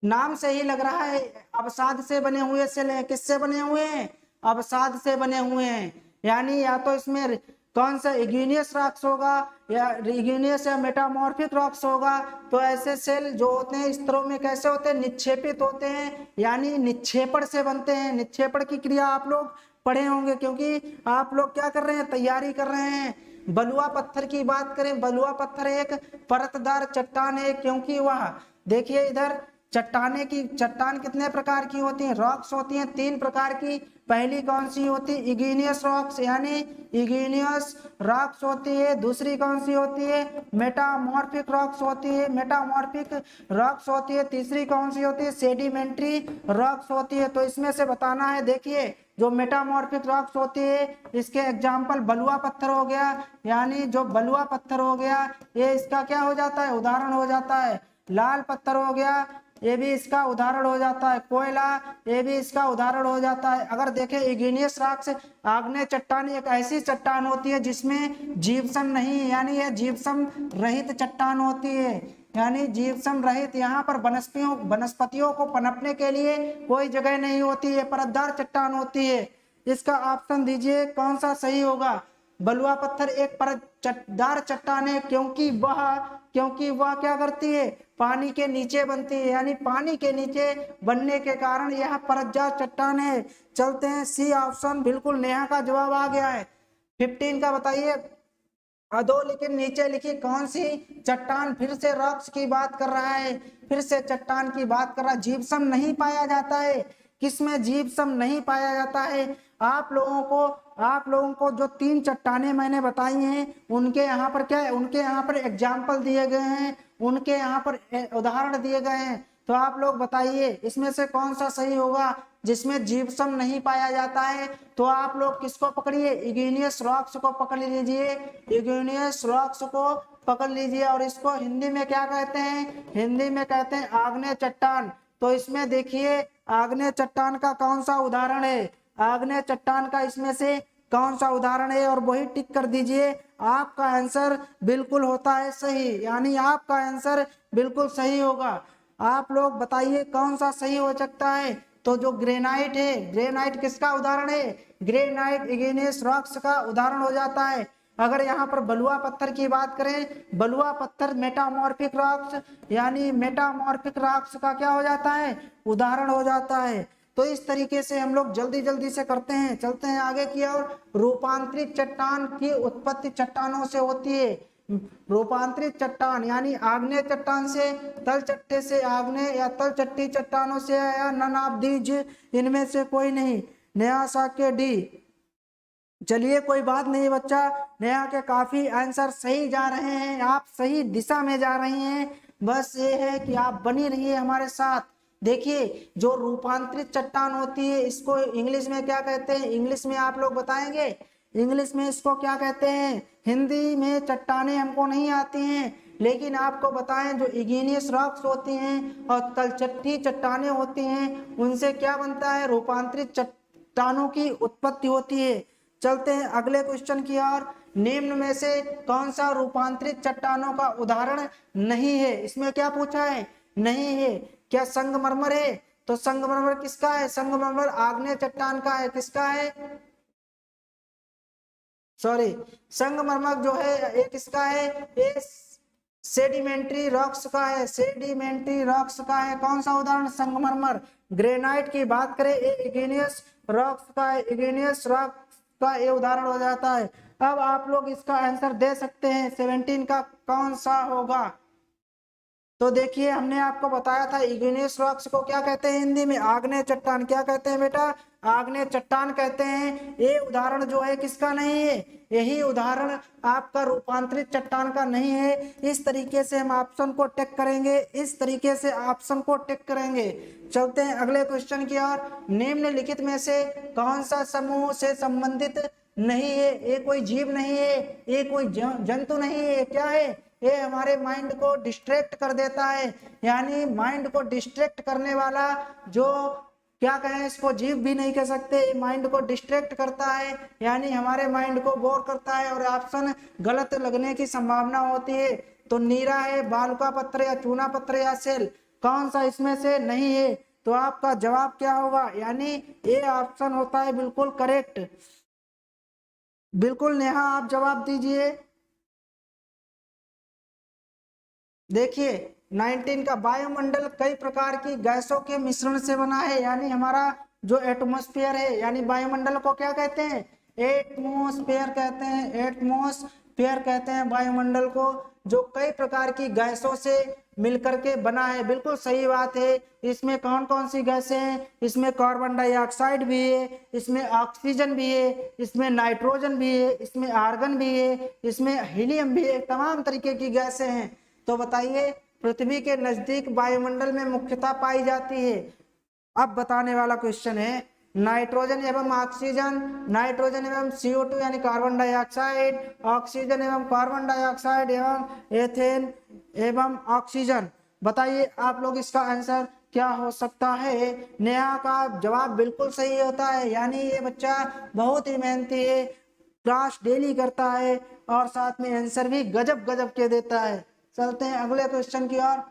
नाम से ही लग रहा है अवसाद से बने हुए सेल हैं। किससे बने हुए हैं, अवसाद से बने हुए हैं। यानी या तो इसमें कौन सा इग्नियस रॉक्स होगा, या इग्नियस या मेटामॉर्फिक रॉक्स होगा। तो ऐसे सेल जो होते हैं स्तरों में कैसे होते हैं, निक्षेपित होते हैं, यानी निक्षेपण से बनते हैं। निक्षेपण की क्रिया आप लोग पढ़े होंगे, क्योंकि आप लोग क्या कर रहे हैं, तैयारी कर रहे हैं। बलुआ पत्थर की बात करें, बलुआ पत्थर एक परतदार चट्टान है, क्योंकि वह देखिए इधर चट्टान कितने प्रकार की होती हैं, रॉक्स होती हैं 3 प्रकार की। पहली कौन सी होती है, इग्नियस रॉक्स, यानी इग्नियस रॉक्स होती है। दूसरी कौन सी होती है, मेटामॉर्फिक रॉक्स होती है, मेटामॉर्फिक रॉक्स होती है। तीसरी कौन सी होती है, सेडिमेंट्री रॉक्स होती है। तो इसमें से बताना है, देखिए जो मेटामॉर्फिक रॉक्स होती है इसके एग्जाम्पल बलुआ पत्थर हो गया, यानी जो बलुआ पत्थर हो गया ये इसका क्या हो जाता है, उदाहरण हो जाता है। लाल पत्थर हो गया, ये भी इसका उदाहरण हो जाता है। कोयला, ये भी इसका उदाहरण हो जाता है। अगर देखें इग्नियस रॉक्स, आग्नेय चट्टान एक ऐसी चट्टान होती है जिसमें जीवसम नहीं, यानी यह जीवसम रहित चट्टान होती है, यानी जीवसम रहित। यहाँ पर वनस्पतियों को पनपने के लिए कोई जगह नहीं होती है, परतदार चट्टान होती है। इसका ऑप्शन दीजिए कौन सा सही होगा। बलुआ पत्थर एक परतदार चट्टान है, क्योंकि वह क्या करती है, पानी के नीचे बनती है, यानी पानी के नीचे बनने के कारण यह परतदार चट्टान है। चलते हैं सी ऑप्शन, बिल्कुल नेहा का जवाब आ गया है। 15 का बताइए, अधोलिखित नीचे लिखी कौन सी चट्टान, फिर से रॉक्स की बात कर रहा है, फिर से चट्टान की बात कर रहा है। जीप्सम नहीं पाया जाता है, किसमें जीप्सम नहीं पाया जाता है। आप लोगों को जो 3 चट्टानें मैंने बताई हैं उनके यहाँ पर क्या है, उनके यहाँ पर एग्जाम्पल दिए गए हैं, उनके यहाँ पर उदाहरण दिए गए हैं। तो आप लोग बताइए इसमें से कौन सा सही होगा जिसमें जीप्सम नहीं पाया जाता है। तो आप लोग किसको पकड़िए, इग्नियस रॉक्स को पकड़ लीजिए, इग्नियस रॉक्स को पकड़ लीजिए। और इसको हिंदी में क्या कहते हैं, हिंदी में कहते हैं आग्नेय चट्टान। तो इसमें देखिए आग्नेय चट्टान का कौन सा उदाहरण है, आग्नेय चट्टान का इसमें से कौन सा उदाहरण है, और वही टिक कर दीजिए। आपका आंसर बिल्कुल होता है सही, यानी आपका आंसर बिल्कुल सही होगा। आप लोग बताइए कौन सा सही हो सकता है। तो जो ग्रेनाइट है, ग्रेनाइट किसका उदाहरण है, ग्रेनाइट इग्नियस रॉक्स का उदाहरण हो जाता है। अगर यहाँ पर बलुआ पत्थर की बात करें, बलुआ पत्थर मेटामॉर्फिक रॉक्स, यानी मेटामॉर्फिक रॉक्स का क्या हो जाता है, उदाहरण हो जाता है। तो इस तरीके से हम लोग जल्दी जल्दी से करते हैं, चलते हैं आगे की ओर। रूपांतरित चट्टान की उत्पत्ति चट्टानों से होती है। रूपांतरित चट्टान यानी आग्नेय चट्टान से, तल चट्टे से आग्नेय, या तल चट्टी चट्टानों से, या नन ऑफ दीज, इनमें से कोई नहीं। नया साक्य डी। चलिए कोई बात नहीं बच्चा, नया के काफी आंसर सही जा रहे हैं, आप सही दिशा में जा रहे हैं। बस ये है कि आप बनी रहिए हमारे साथ। देखिए जो रूपांतरित चट्टान होती है इसको इंग्लिश में क्या कहते हैं, इंग्लिश में आप लोग बताएंगे, इंग्लिश में इसको क्या कहते हैं। हिंदी में चट्टानें हमको नहीं आती हैं, लेकिन आपको बताएं जो इग्नियस रॉक्स होती हैं और तलछटी चट्टानें होती हैं उनसे क्या बनता है, रूपांतरित चट्टानों की उत्पत्ति होती है। चलते हैं अगले क्वेश्चन की ओर। निम्न में से कौन सा रूपांतरित चट्टानों का उदाहरण नहीं है, इसमें क्या पूछा है, नहीं है। क्या संगमरमर है, तो संगमरमर किसका है, संगमरमर आग्नेय चट्टान का है, किसका है, सॉरी संगमरमर जो है ये किसका है, ये सेडिमेंट्री रॉक्स का है, सेडिमेंट्री रॉक्स का है। कौन सा उदाहरण, संगमरमर। ग्रेनाइट की बात करें ये इग्नियस रॉक्स का है, इग्नियस रॉक्स का ये उदाहरण हो जाता है। अब आप लोग इसका आंसर दे सकते हैं 17 का कौन सा होगा। तो देखिए हमने आपको बताया था इग्नियस रॉक्स को क्या कहते हैं हिंदी में, आग्नेय चट्टान। क्या कहते हैं बेटा, आग्नेय चट्टान कहते हैं। ये उदाहरण जो है किसका नहीं है, यही उदाहरण आपका रूपांतरित चट्टान का नहीं है। इस तरीके से हम ऑप्शन को टिक करेंगे, इस तरीके से ऑप्शन को टिक करेंगे। चलते हैं अगले क्वेश्चन की ओर। निम्नलिखित में से कौन सा समूह से संबंधित नहीं है, ये कोई जीव नहीं है, ये कोई जंतु नहीं है, क्या है, ये हमारे माइंड को डिस्ट्रैक्ट कर देता है। यानी माइंड को डिस्ट्रैक्ट करने वाला जो क्या कहें, इसको जीव भी नहीं कह सकते, माइंड को डिस्ट्रैक्ट करता है, यानी हमारे माइंड को बोर करता है। और ऑप्शन गलत लगने की संभावना होती है। तो नीरा है, बालुका पत्थर या चूना पत्थर या सेल, कौन सा इसमें से नहीं है। तो आपका जवाब क्या होगा, यानी ये ऑप्शन होता है बिल्कुल करेक्ट। बिल्कुल नेहा आप जवाब दीजिए। देखिए 19 का, वायुमंडल कई प्रकार की गैसों के मिश्रण से बना है। यानी हमारा जो एटमॉस्फेयर है, यानी वायुमंडल को क्या कहते हैं, एटमॉस्फेयर कहते हैं, एटमॉस्फेयर कहते हैं वायुमंडल को, जो कई प्रकार की गैसों से मिलकर के बना है। बिल्कुल सही बात है। इसमें कौन कौन सी गैसें हैं, इसमें कार्बन डाइऑक्साइड भी है, इसमें ऑक्सीजन भी है, इसमें नाइट्रोजन भी है, इसमें आर्गन भी है, इसमें हीलियम भी है, तमाम तरीके की गैसें हैं। तो बताइए पृथ्वी के नजदीक वायुमंडल में मुख्यतः पाई जाती है। अब बताने वाला क्वेश्चन है, नाइट्रोजन एवं ऑक्सीजन, नाइट्रोजन एवं CO2 यानी कार्बन डाइऑक्साइड, ऑक्सीजन एवं कार्बन डाइऑक्साइड एवं एथेन एवं ऑक्सीजन। बताइए आप लोग इसका आंसर क्या हो सकता है। नेहा का जवाब बिल्कुल सही होता है, यानी ये बच्चा बहुत ही मेहनती है, क्लास डेली करता है और साथ में आंसर भी गजब गजब के देता है। चलते हैं अगले क्वेश्चन की ओर।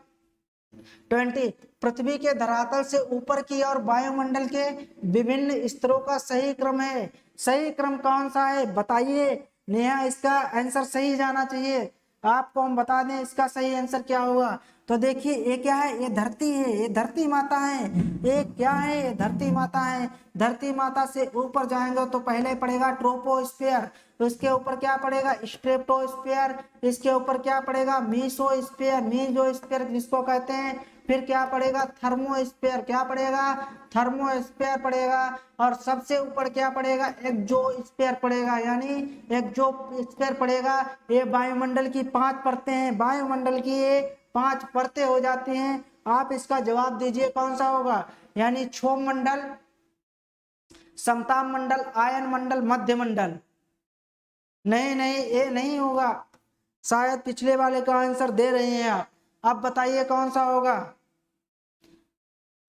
20 पृथ्वी के धरातल से ऊपर की ओर वायुमंडल के विभिन्न स्तरों का सही क्रम है। सही क्रम कौन सा है बताइए। नेहा इसका आंसर सही जाना चाहिए, आपको हम बता दें इसका सही आंसर क्या होगा। तो देखिए ये क्या है, ये धरती है, ये धरती माता है। ये क्या है, ये धरती माता है। धरती माता से ऊपर जाएंगे तो पहले पड़ेगा ट्रोपोस्फीयर, तो इसके ऊपर क्या पड़ेगा, स्ट्रेटोस्फीयर, इसके ऊपर क्या पड़ेगा, मीसोस्फीयर, मीसोस्फीयर जिसको कहते हैं फिर क्या पड़ेगा, थर्मोस्फीयर, क्या पड़ेगा, थर्मोस्फीयर पड़ेगा, और सबसे ऊपर क्या पड़ेगा, एक्सोस्फीयर पड़ेगा, यानी एक्सोस्फीयर पड़ेगा। ये वायुमंडल की 5 परतें हैं, वायुमंडल की ये 5 परतें हो जाती हैं। आप इसका जवाब दीजिए कौन सा होगा, यानी क्षोभ मंडल, समताप मंडल, आयन मंडल, मध्य मंडल। नहीं नहीं, ये नहीं होगा, शायद पिछले वाले का आंसर दे रहे हैं आप। अब बताइए कौन सा होगा,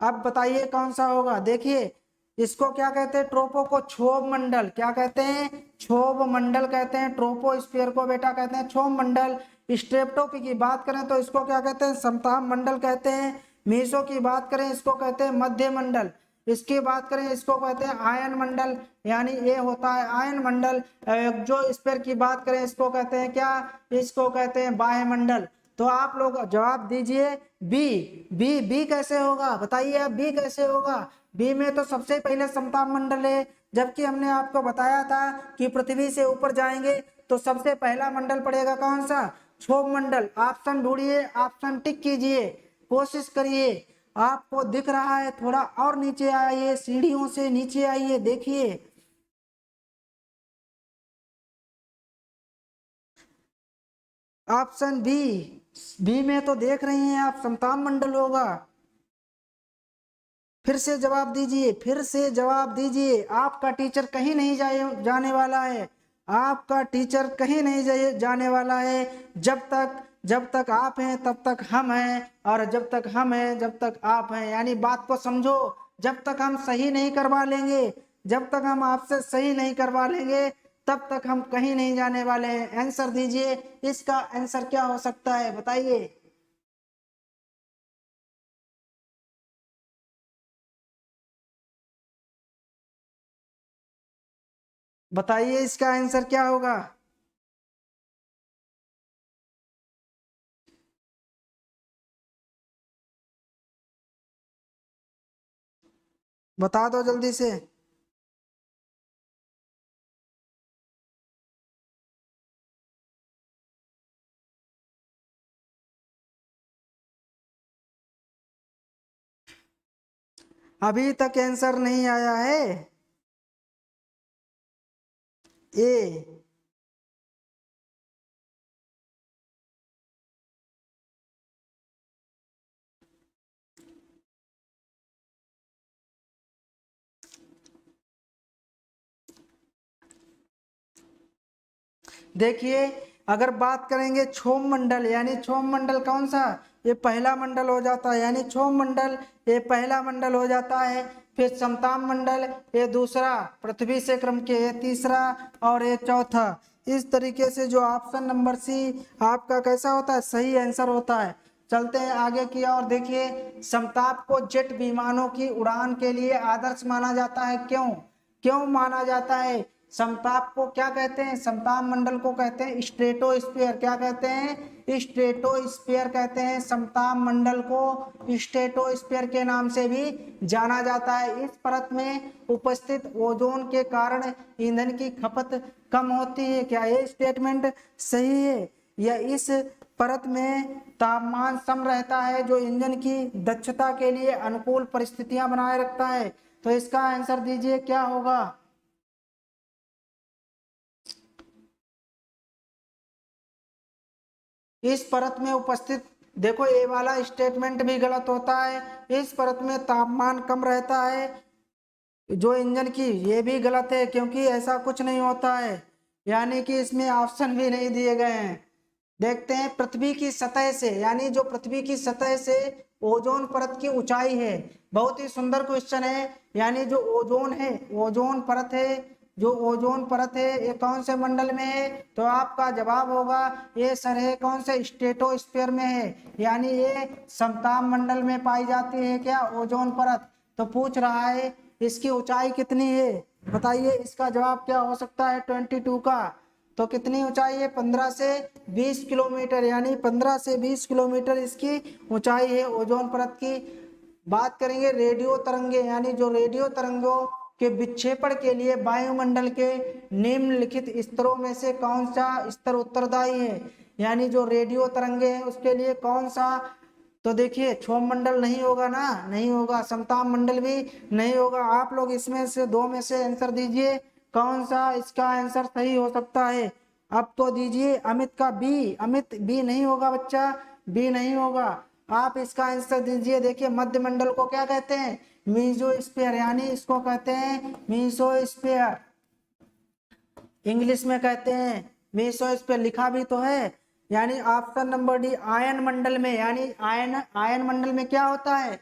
अब बताइए कौन सा होगा। देखिए इसको क्या कहते हैं, ट्रोपो को क्षोभ मंडल, क्या कहते हैं, क्षोभ मंडल कहते हैं। ट्रोपोस्फीयर को बेटा कहते हैं क्षोभ मंडल। स्ट्रेप्टो की बात करें तो इसको क्या कहते हैं, समताप मंडल कहते हैं। मीसो की बात करें इसको कहते हैं मध्य मंडल। इसकी बात करें इसको कहते हैं आयन मंडल, यानी ये होता है आयन मंडल। जो स्फीयर की बात करें इसको कहते हैं क्या, इसको कहते हैं वायुमंडल। तो आप लोग जवाब दीजिए बी। बी कैसे होगा बताइए, अब बी कैसे होगा। बी में तो सबसे पहले समताप मंडल है, जबकि हमने आपको बताया था कि पृथ्वी से ऊपर जाएंगे तो सबसे पहला मंडल पड़ेगा कौन सा, क्षोभ मंडल। ऑप्शन ढूंढिए, ऑप्शन टिक कीजिए, कोशिश करिए। आपको दिख रहा है, थोड़ा और नीचे आइए, सीढ़ियों से नीचे आइए, देखिए। ऑप्शन बी, बी में तो देख रही हैं आप, समताप मंडल होगा। फिर से जवाब दीजिए, फिर से जवाब दीजिए। आपका टीचर कहीं नहीं जाने वाला है, आपका टीचर कहीं नहीं जाने वाला है। जब तक आप हैं तब तक हम हैं, और जब तक हम हैं जब तक आप हैं। यानी बात को समझो, जब तक हम सही नहीं करवा लेंगे, जब तक हम आपसे सही नहीं करवा लेंगे, तब तक हम कहीं नहीं जाने वाले हैं। आंसर दीजिए, इसका आंसर क्या हो सकता है बताइए। बताइए इसका आंसर क्या होगा। बता दो जल्दी से। अभी तक आंसर नहीं आया है। ए, देखिए अगर बात करेंगे क्षोभ मंडल, यानी क्षोभ मंडल कौन सा, ये पहला मंडल हो जाता है, यानी क्षोभ मंडल ये पहला मंडल हो जाता है। फिर समताप मंडल ये दूसरा, पृथ्वी से क्रम के ये तीसरा, और ये चौथा। इस तरीके से जो ऑप्शन नंबर सी आपका कैसा होता है, सही आंसर होता है। चलते हैं आगे की और। देखिए समताप को जेट विमानों की उड़ान के लिए आदर्श माना जाता है, क्यों, क्यों माना जाता है। समताप को क्या कहते हैं, समताप मंडल को कहते हैं स्ट्रेटोस्फीयर, क्या कहते हैं, स्ट्रेटोस्फीयर कहते हैं। समताप मंडल को स्ट्रेटोस्फीयर के नाम से भी जाना जाता है। इस परत में उपस्थित ओजोन के कारण ईंधन की खपत कम होती है, क्या ये स्टेटमेंट सही है। या इस परत में तापमान सम रहता है, जो इंजन की दक्षता के लिए अनुकूल परिस्थितियां बनाए रखता है। तो इसका आंसर दीजिए क्या होगा। इस परत में उपस्थित, देखो ये वाला स्टेटमेंट भी गलत होता है। इस परत में तापमान कम रहता है जो इंजन की, ये भी गलत है, क्योंकि ऐसा कुछ नहीं होता है। यानी कि इसमें ऑप्शन भी नहीं दिए गए हैं। देखते हैं पृथ्वी की सतह से, यानी जो पृथ्वी की सतह से ओजोन परत की ऊंचाई है। बहुत ही सुंदर क्वेश्चन है। यानी जो ओजोन है, ओजोन परत है, जो ओजोन परत है ये कौन से मंडल में है, तो आपका जवाब होगा ये सर है कौन से, स्ट्रेटोस्फीयर में है। यानी ये समताप मंडल में पाई जाती है क्या, ओजोन परत। तो पूछ रहा है इसकी ऊंचाई कितनी है, बताइए इसका जवाब क्या हो सकता है 22 का। तो कितनी ऊंचाई है, 15 से 20 किलोमीटर, यानी 15 से 20 किलोमीटर इसकी ऊंचाई है ओजोन परत की। बात करेंगे रेडियो तरंगे, यानी जो रेडियो तरंगों के विक्षेपण के लिए वायुमंडल के निम्नलिखित स्तरों में से कौन सा स्तर उत्तरदायी है। यानी जो रेडियो तरंगे हैं उसके लिए कौन सा तो देखिए क्षोभ मंडल नहीं होगा ना, नहीं होगा। समताप मंडल भी नहीं होगा। आप लोग इसमें से दो में से आंसर दीजिए, कौन सा इसका आंसर सही हो सकता है। अब तो दीजिए अमित का बी। अमित बी नहीं होगा बच्चा, बी नहीं होगा। आप इसका आंसर दीजिए। देखिए मध्य मंडल को क्या कहते हैं, मीजोस्फीयर, यानी इसको कहते हैं मीसोस्फीयर, इंग्लिश में कहते हैं मीसोस्फीयर, लिखा भी तो है। यानी ऑप्शन नंबर डी आयन मंडल में, यानी आयन मंडल में क्या होता है,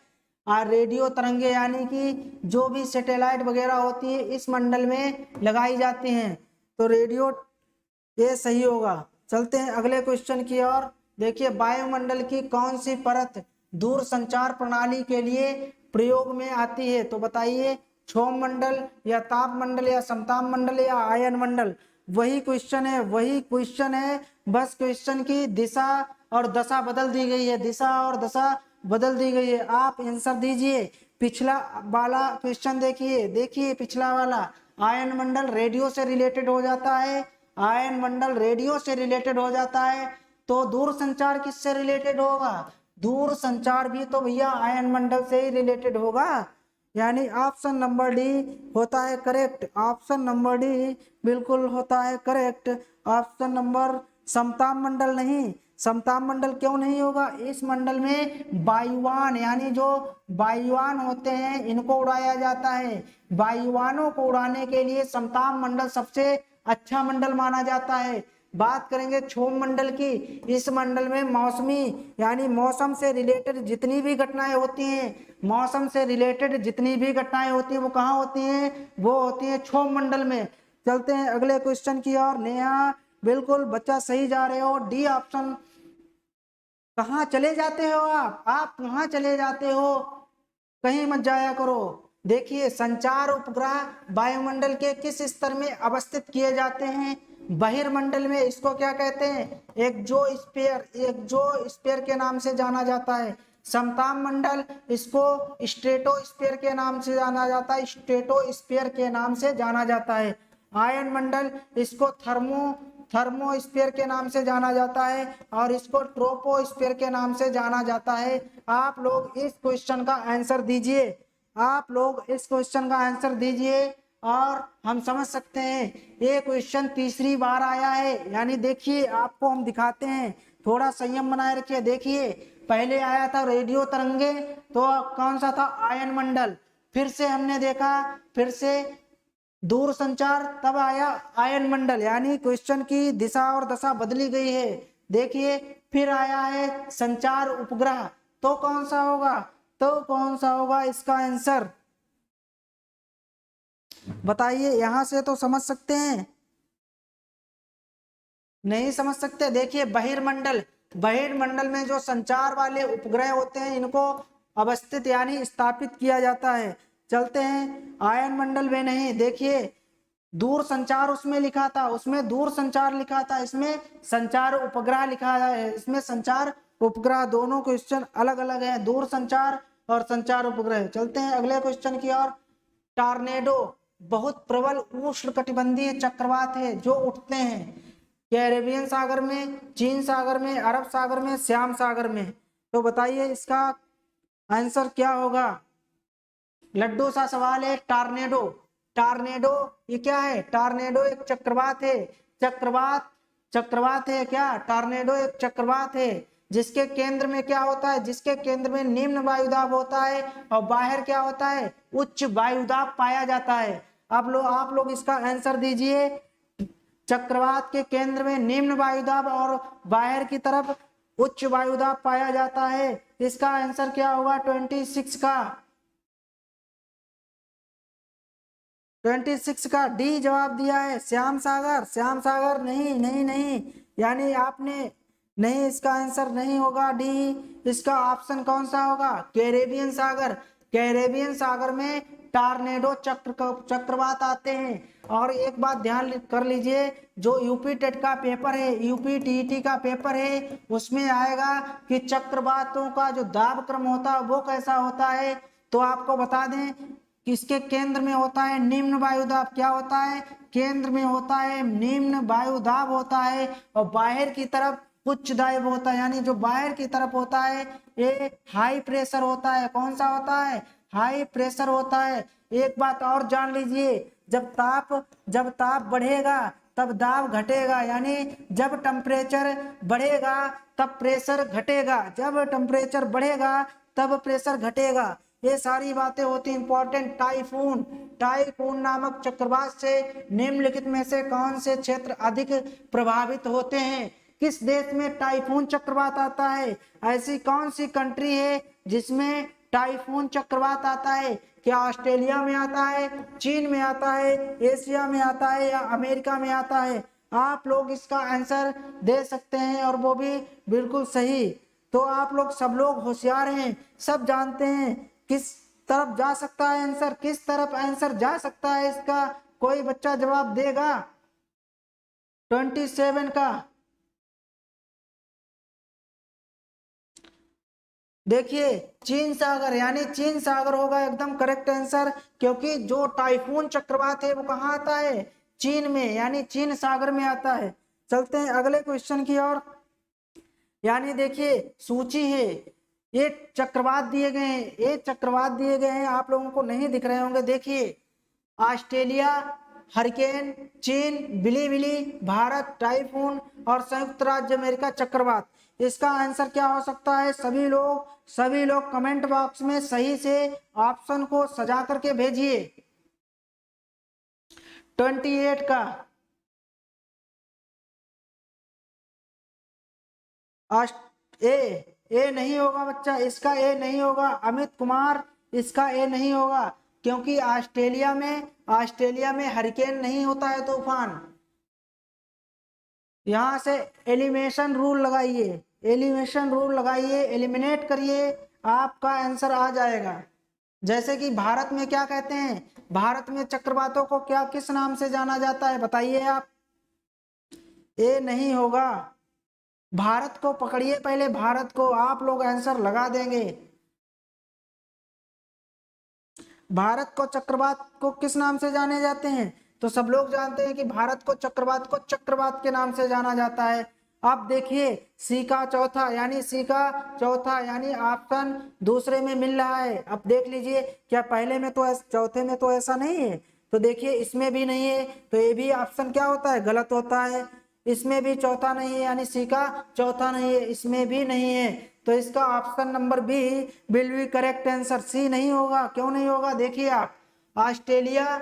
रेडियो तरंगे, यानी कि जो भी सैटेलाइट वगैरह होती है इस मंडल में लगाई जाती हैं। तो रेडियो, ये सही होगा। चलते हैं अगले क्वेश्चन की ओर। देखिए वायुमंडल की कौन सी परत दूर संचार प्रणाली के लिए प्रयोग में आती है। तो बताइए क्षोभ मंडल या ताप मंडल या समताप मंडल या आयन मंडल। वही क्वेश्चन है, वही क्वेश्चन है, बस क्वेश्चन की दिशा और दशा बदल दी गई है, दिशा और दशा बदल दी गई है। आप आंसर दीजिए। पिछला वाला क्वेश्चन देखिए, देखिए पिछला वाला, आयन मंडल रेडियो से रिलेटेड हो जाता है, आयन मंडल रेडियो से रिलेटेड हो जाता है। तो दूर संचार किससे रिलेटेड होगा, दूर संचार भी तो भैया आयन मंडल से ही रिलेटेड होगा। यानी ऑप्शन नंबर डी होता है करेक्ट, ऑप्शन नंबर डी बिल्कुल होता है करेक्ट। ऑप्शन नंबर समताप मंडल नहीं, समताप मंडल क्यों नहीं होगा, इस मंडल में वायुयान, यानी जो वायुयान होते हैं इनको उड़ाया जाता है। वायुयानों को उड़ाने के लिए समताप मंडल सबसे अच्छा मंडल माना जाता है। बात करेंगे क्षोभ मंडल की, इस मंडल में मौसमी, यानी मौसम से रिलेटेड जितनी भी घटनाएं होती हैं, मौसम से रिलेटेड जितनी भी घटनाएं होती हैं वो कहाँ होती हैं, वो होती हैं क्षोभ मंडल में। चलते हैं अगले क्वेश्चन की ओर। नेहा बिल्कुल बच्चा सही जा रहे हो, डी ऑप्शन। कहाँ चले जाते हो आप कहाँ चले जाते हो, कहीं मत जाया करो। देखिए संचार उपग्रह वायुमंडल के किस स्तर में अवस्थित किए जाते हैं, बहिर्मंडल में। इसको क्या कहते हैं, एक्सोस्फीयर, एक्सोस्फीयर के नाम से जाना जाता है। समताप मंडल इसको स्ट्रेटोस्फीयर के नाम से जाना जाता है, स्ट्रेटोस्फीयर के नाम से जाना जाता है। आयन मंडल इसको थर्मोस्फीयर के नाम से जाना जाता है और इसको ट्रोपोस्फीयर के नाम से जाना जाता है। आप लोग इस क्वेश्चन का आंसर दीजिए, आप लोग इस क्वेश्चन का आंसर दीजिए और हम समझ सकते हैं ये क्वेश्चन तीसरी बार आया है। यानी देखिए आपको हम दिखाते हैं, थोड़ा संयम बनाए रखिए। देखिए पहले आया था रेडियो तरंगे, तो कौन सा था, आयन मंडल। फिर से हमने देखा, फिर से दूर संचार, तब आया आयन मंडल, यानी क्वेश्चन की दिशा और दशा बदली गई है। देखिए फिर आया है संचार उपग्रह, तो कौन सा होगा, तो कौन सा होगा इसका आंसर बताइए। यहां से तो समझ सकते हैं, नहीं समझ सकते। देखिए बहिर्मंडल, बहिर्मंडल में जो संचार वाले उपग्रह होते हैं इनको अवस्थित यानी स्थापित किया जाता है। चलते हैं आयन मंडल में नहीं। देखिए दूर संचार उसमें लिखा था, उसमें दूर संचार लिखा था, इसमें संचार उपग्रह लिखा है, इसमें संचार उपग्रह, दोनों क्वेश्चन अलग अलग है, दूर संचार और संचार उपग्रह। चलते हैं अगले क्वेश्चन की ओर। टॉर्नेडो बहुत प्रबल उष्णकटिबंधीय चक्रवात है जो उठते हैं कैरेबियन सागर में, चीन सागर में, अरब सागर में, श्याम सागर में। तो बताइए इसका आंसर क्या होगा। लड्डू सा सवाल है। टॉर्नेडो, टॉर्नेडो ये क्या है, टॉर्नेडो एक चक्रवात है, चक्रवात है क्या, टॉर्नेडो एक चक्रवात है जिसके केंद्र में क्या होता है, जिसके केंद्र में निम्न वायुदाब होता है और बाहर क्या होता है, उच्च वायुदाब पाया जाता है। आप लोग इसका आंसर दीजिए। चक्रवात के केंद्र में निम्न वायुदाब और बाहर की तरफ उच्च वायुदाब पाया जाता है। इसका आंसर क्या होगा 26 का, 26 का डी जवाब दिया है। श्याम सागर, श्याम सागर नहीं नहीं नहीं, यानी आपने नहीं, इसका आंसर नहीं होगा डी। इसका ऑप्शन कौन सा होगा, कैरेबियन सागर। कैरेबियन सागर में टॉर्नेडो चक्रवात आते हैं। और एक बात ध्यान कर लीजिए, जो यूपी टेट का पेपर है, यूपी टीईटी का पेपर है, उसमें आएगा कि चक्रवातों का जो दाब क्रम होता है वो कैसा होता है। तो आपको बता दें कि इसके केंद्र में होता है निम्न वायुदाब। क्या होता है, केंद्र में होता है निम्न वायुदाब होता है और बाहर की तरफ उच्च दाब होता है, यानी जो बाहर की तरफ होता है ये हाई प्रेशर होता है। कौन सा होता है? हाई प्रेशर होता है। एक बात और जान लीजिए, जब ताप बढ़ेगा तब दाब घटेगा, यानी जब टेम्परेचर बढ़ेगा तब प्रेशर घटेगा, जब टेम्परेचर बढ़ेगा तब प्रेशर घटेगा। ये सारी बातें होती इंपॉर्टेंट। टाइफून नामक चक्रवात से निम्नलिखित में से कौन से क्षेत्र अधिक प्रभावित होते हैं? किस देश में टाइफून चक्रवात आता है? ऐसी कौन सी कंट्री है जिसमें टाइफून चक्रवात आता है? क्या ऑस्ट्रेलिया में आता है, चीन में आता है, एशिया में आता है या अमेरिका में आता है? आप लोग इसका आंसर दे सकते हैं और वो भी बिल्कुल सही। तो आप लोग सब लोग होशियार हैं, सब जानते हैं किस तरफ जा सकता है आंसर, किस तरफ आंसर जा सकता है इसका। कोई बच्चा जवाब देगा 27 का? देखिए चीन सागर, यानी चीन सागर होगा एकदम करेक्ट आंसर, क्योंकि जो टाइफून चक्रवात है वो कहाँ आता है? चीन में, यानी चीन सागर में आता है। चलते हैं अगले क्वेश्चन की ओर। यानी देखिए सूची है, ये चक्रवात दिए गए हैं, ये चक्रवात दिए गए हैं, आप लोगों को नहीं दिख रहे होंगे। देखिए ऑस्ट्रेलिया हरिकेन, चीन बिलीबिली, भारत टाइफून और संयुक्त राज्य अमेरिका चक्रवात। इसका आंसर क्या हो सकता है? सभी लोग कमेंट बॉक्स में सही से ऑप्शन को सजा करके भेजिए। 28 का ए नहीं होगा बच्चा, इसका ए नहीं होगा। अमित कुमार, इसका ए नहीं होगा, क्योंकि ऑस्ट्रेलिया में हरिकेन नहीं होता है, तूफान। यहां से एलिमिनेशन रूल लगाइए, एलिमिनेट करिए, आपका आंसर आ जाएगा। जैसे कि भारत में क्या कहते हैं? भारत में चक्रवातों को क्या किस नाम से जाना जाता है? बताइए आप। ए नहीं होगा। भारत को पकड़िए पहले, भारत को, आप लोग आंसर लगा देंगे। भारत को चक्रवात को किस नाम से जाने जाते हैं? तो सब लोग जानते हैं कि भारत को चक्रवात के नाम से जाना जाता है। अब देखिए सी का चौथा, यानी ऑप्शन दूसरे में मिल रहा है। अब देख लीजिए, क्या पहले में तो चौथे में तो ऐसा नहीं है? तो देखिए इसमें भी नहीं है, तो ये भी ऑप्शन क्या होता है? गलत होता है। इसमें भी चौथा नहीं है, यानी सी का चौथा नहीं है, इसमें भी नहीं है, तो इसका option number B will be correct answer. C नहीं होगा। क्यों नहीं होगा? देखिए आप, ऑस्ट्रेलिया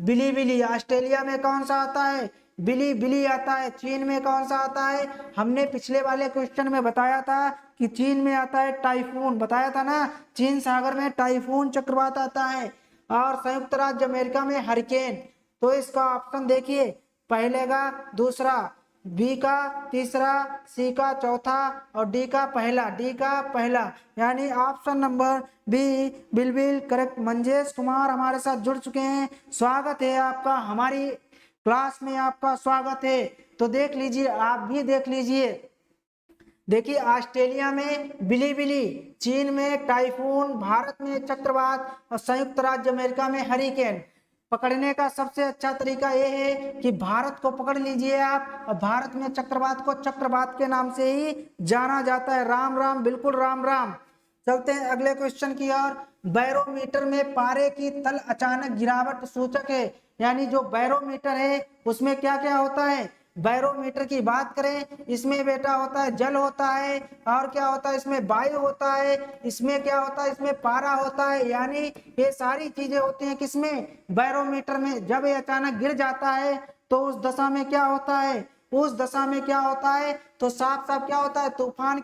बिलीबिली, ऑस्ट्रेलिया में कौन सा आता है? बिली आता है। चीन में कौन सा आता है? हमने पिछले वाले क्वेश्चन में बताया था कि चीन में आता है टाइफून, बताया था ना, चीन सागर में टाइफून चक्रवात आता है। और संयुक्त राज्य अमेरिका में हरिकेन। तो इसका ऑप्शन देखिए, पहले का दूसरा, बी का तीसरा, सी का चौथा और डी का पहला, यानी ऑप्शन नंबर बी बिल्कुल करेक्ट। मंजेश कुमार हमारे साथ जुड़ चुके हैं, स्वागत है आपका, हमारी क्लास में आपका स्वागत है। तो देख लीजिए, आप भी देख लीजिए। देखिए ऑस्ट्रेलिया में बिलीबिली, चीन में टाइफून, भारत में चक्रवात और संयुक्त राज्य अमेरिका में हरिकेन। पकड़ने का सबसे अच्छा तरीका यह है कि भारत को पकड़ लीजिए आप, और भारत में चक्रवात को चक्रवात के नाम से ही जाना जाता है। राम राम, बिल्कुल राम राम। चलते हैं अगले क्वेश्चन की ओर। बैरोमीटर में पारे की तल अचानक गिरावट सूचक है, यानी जो बैरोमीटर है उसमें क्या क्या होता है? बैरोमीटर की बात करें, इसमें बेटा होता है जल होता है, और क्या होता है? इसमें वायु होता है, इसमें क्या होता है? इसमें पारा होता है, यानी ये सारी चीजें होती हैं किसमें? बैरोमीटर में। जब ये अचानक गिर जाता है तो उस दशा में क्या होता है? तो साफ साफ क्या होता है? तूफान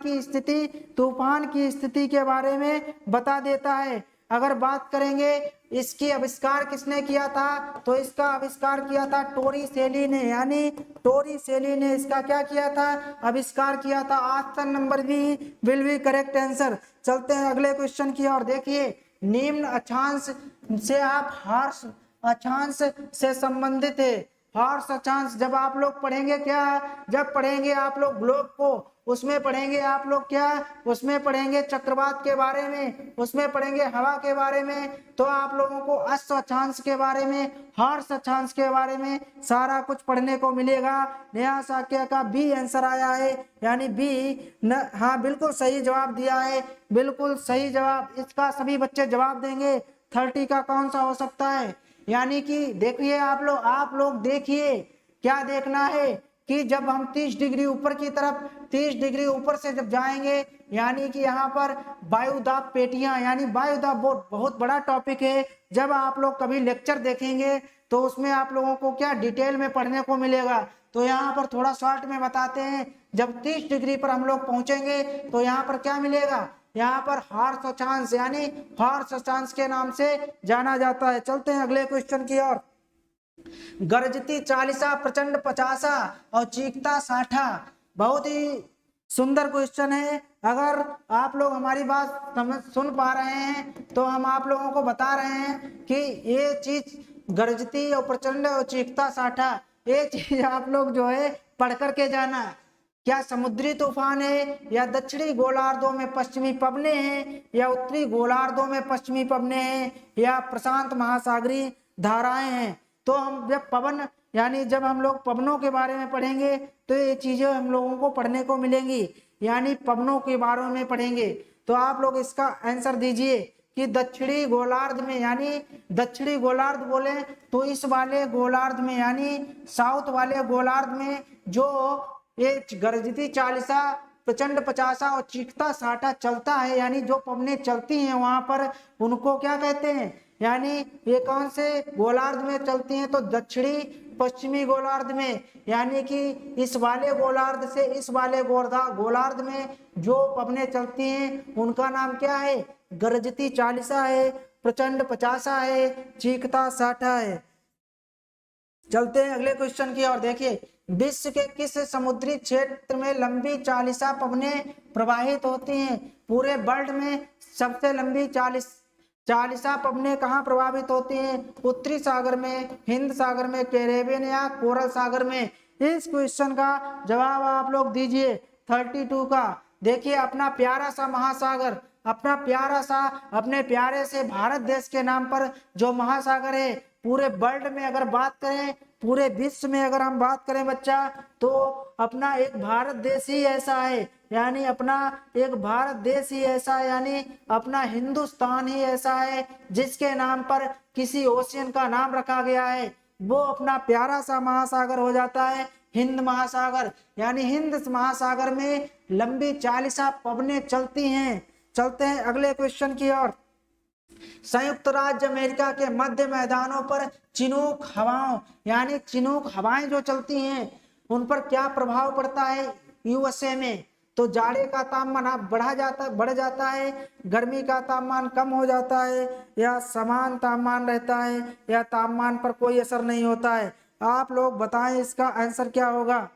की स्थिति के बारे में बता देता है। अगर बात करेंगे इसकी आविष्कार किसने किया था, तो इसका आविष्कार किया था टोरिसेली ने, यानी टोरिसेली ने इसका क्या किया था? आविष्कार किया था। Option number B will be correct answer. चलते हैं अगले क्वेश्चन की ओर। देखिए निम्न अक्षांश से आप हर्ष अक्षांश से संबंधित है। हॉर्स अक्षांश जब आप लोग पढ़ेंगे, क्या जब पढ़ेंगे आप लोग ग्लोब को, उसमें पढ़ेंगे आप लोग क्या, उसमें पढ़ेंगे चक्रवात के बारे में, उसमें पढ़ेंगे हवा के बारे में, तो आप लोगों को अश्व अक्षांश के बारे में, हर्ष अक्षांश के बारे में सारा कुछ पढ़ने को मिलेगा। नेहा साक्य का बी आंसर आया है, यानी बी न, हाँ बिल्कुल सही जवाब दिया है, बिल्कुल सही जवाब। इसका सभी बच्चे जवाब देंगे। 30 का कौन सा हो सकता है, यानी कि देखिए आप लोग देखिए क्या देखना है कि जब हम 30 डिग्री ऊपर की तरफ, 30 डिग्री ऊपर से जब जाएंगे, यानी कि यहाँ पर वायुदाब पेटियां, यानी वायुदाब बहुत बड़ा टॉपिक है। जब आप लोग कभी लेक्चर देखेंगे तो उसमें आप लोगों को क्या डिटेल में पढ़ने को मिलेगा। तो यहाँ पर थोड़ा शॉर्ट में बताते हैं, जब 30 डिग्री पर हम लोग पहुंचेंगे तो यहाँ पर क्या मिलेगा, यहाँ पर हर्ष अक्षांश, यानी हर्ष अक्षांश के नाम से जाना जाता है। चलते हैं अगले क्वेश्चन की ओर। गरजती 40, प्रचंड 50 और चीखता 60। बहुत ही सुंदर क्वेश्चन है। अगर आप लोग हमारी बात सुन पा रहे हैं तो हम आप लोगों को बता रहे हैं कि ये चीज गरजती और प्रचंड और चीखता 60, ये चीज आप लोग जो है पढ़ करके जाना। क्या समुद्री तूफान है, या दक्षिणी गोलार्धों में पश्चिमी पवने हैं, या उत्तरी गोलार्धों में पश्चिमी पवने हैं, या प्रशांत महासागरीय धाराएं हैं। तो हम जब पवन, यानी जब हम लोग पवनों के बारे में पढ़ेंगे तो ये चीजें हम लोगों को पढ़ने को मिलेंगी, यानी पवनों के बारे में पढ़ेंगे। तो आप लोग इसका आंसर दीजिए कि दक्षिणी गोलार्ध में, यानी दक्षिणी गोलार्ध बोले तो इस वाले गोलार्ध में, यानी साउथ वाले गोलार्ध में जो ये गरजती 40, प्रचंड 50 और चीखता 60 चलता है, यानी जो पवनें चलती हैं वहां पर उनको क्या कहते हैं, यानी ये कौन से गोलार्ध में चलती हैं, तो दक्षिणी पश्चिमी गोलार्ध में, यानी कि इस वाले गोलार्ध से इस वाले गोलार्ध में जो पवनें चलती हैं उनका नाम क्या है, गरजती 40 है, प्रचंड 50 है, चीखता 60 है। चलते हैं अगले क्वेश्चन की ओर। देखिए, विश्व के किस समुद्री क्षेत्र में लंबी 40 पवनें प्रवाहित होती हैं। पूरे वर्ल्ड में सबसे लंबी 40 पवनें कहाँ प्रभावित होती हैं, उत्तरी सागर में, हिंद सागर में, कैरेबियन या कोरल सागर में। इस क्वेश्चन का जवाब आप लोग दीजिए 32 का। देखिए, अपना प्यारा सा महासागर, अपना प्यारा सा, अपने प्यारे से भारत देश के नाम पर जो महासागर है, पूरे वर्ल्ड में अगर बात करें, पूरे विश्व में अगर हम बात करें बच्चा, तो अपना एक भारत देश ही ऐसा है, यानी अपना एक भारत देश ही ऐसा है, यानी अपना हिंदुस्तान ही ऐसा है जिसके नाम पर किसी ओशियन का नाम रखा गया है। वो अपना प्यारा सा महासागर हो जाता है हिंद महासागर, यानी हिंद महासागर में लंबी 40 पवनें चलती हैं। चलते हैं अगले क्वेश्चन की ओर। संयुक्त राज्य अमेरिका के मध्य मैदानों पर चिनूक हवाओं, यानी चिनूक हवाएं जो चलती हैं उन पर क्या प्रभाव पड़ता है यूएसए में, तो जाड़े का तापमान बढ़ जाता है, गर्मी का तापमान कम हो जाता है, या समान तापमान रहता है, या तापमान पर कोई असर नहीं होता है। आप लोग बताएं इसका आंसर क्या होगा।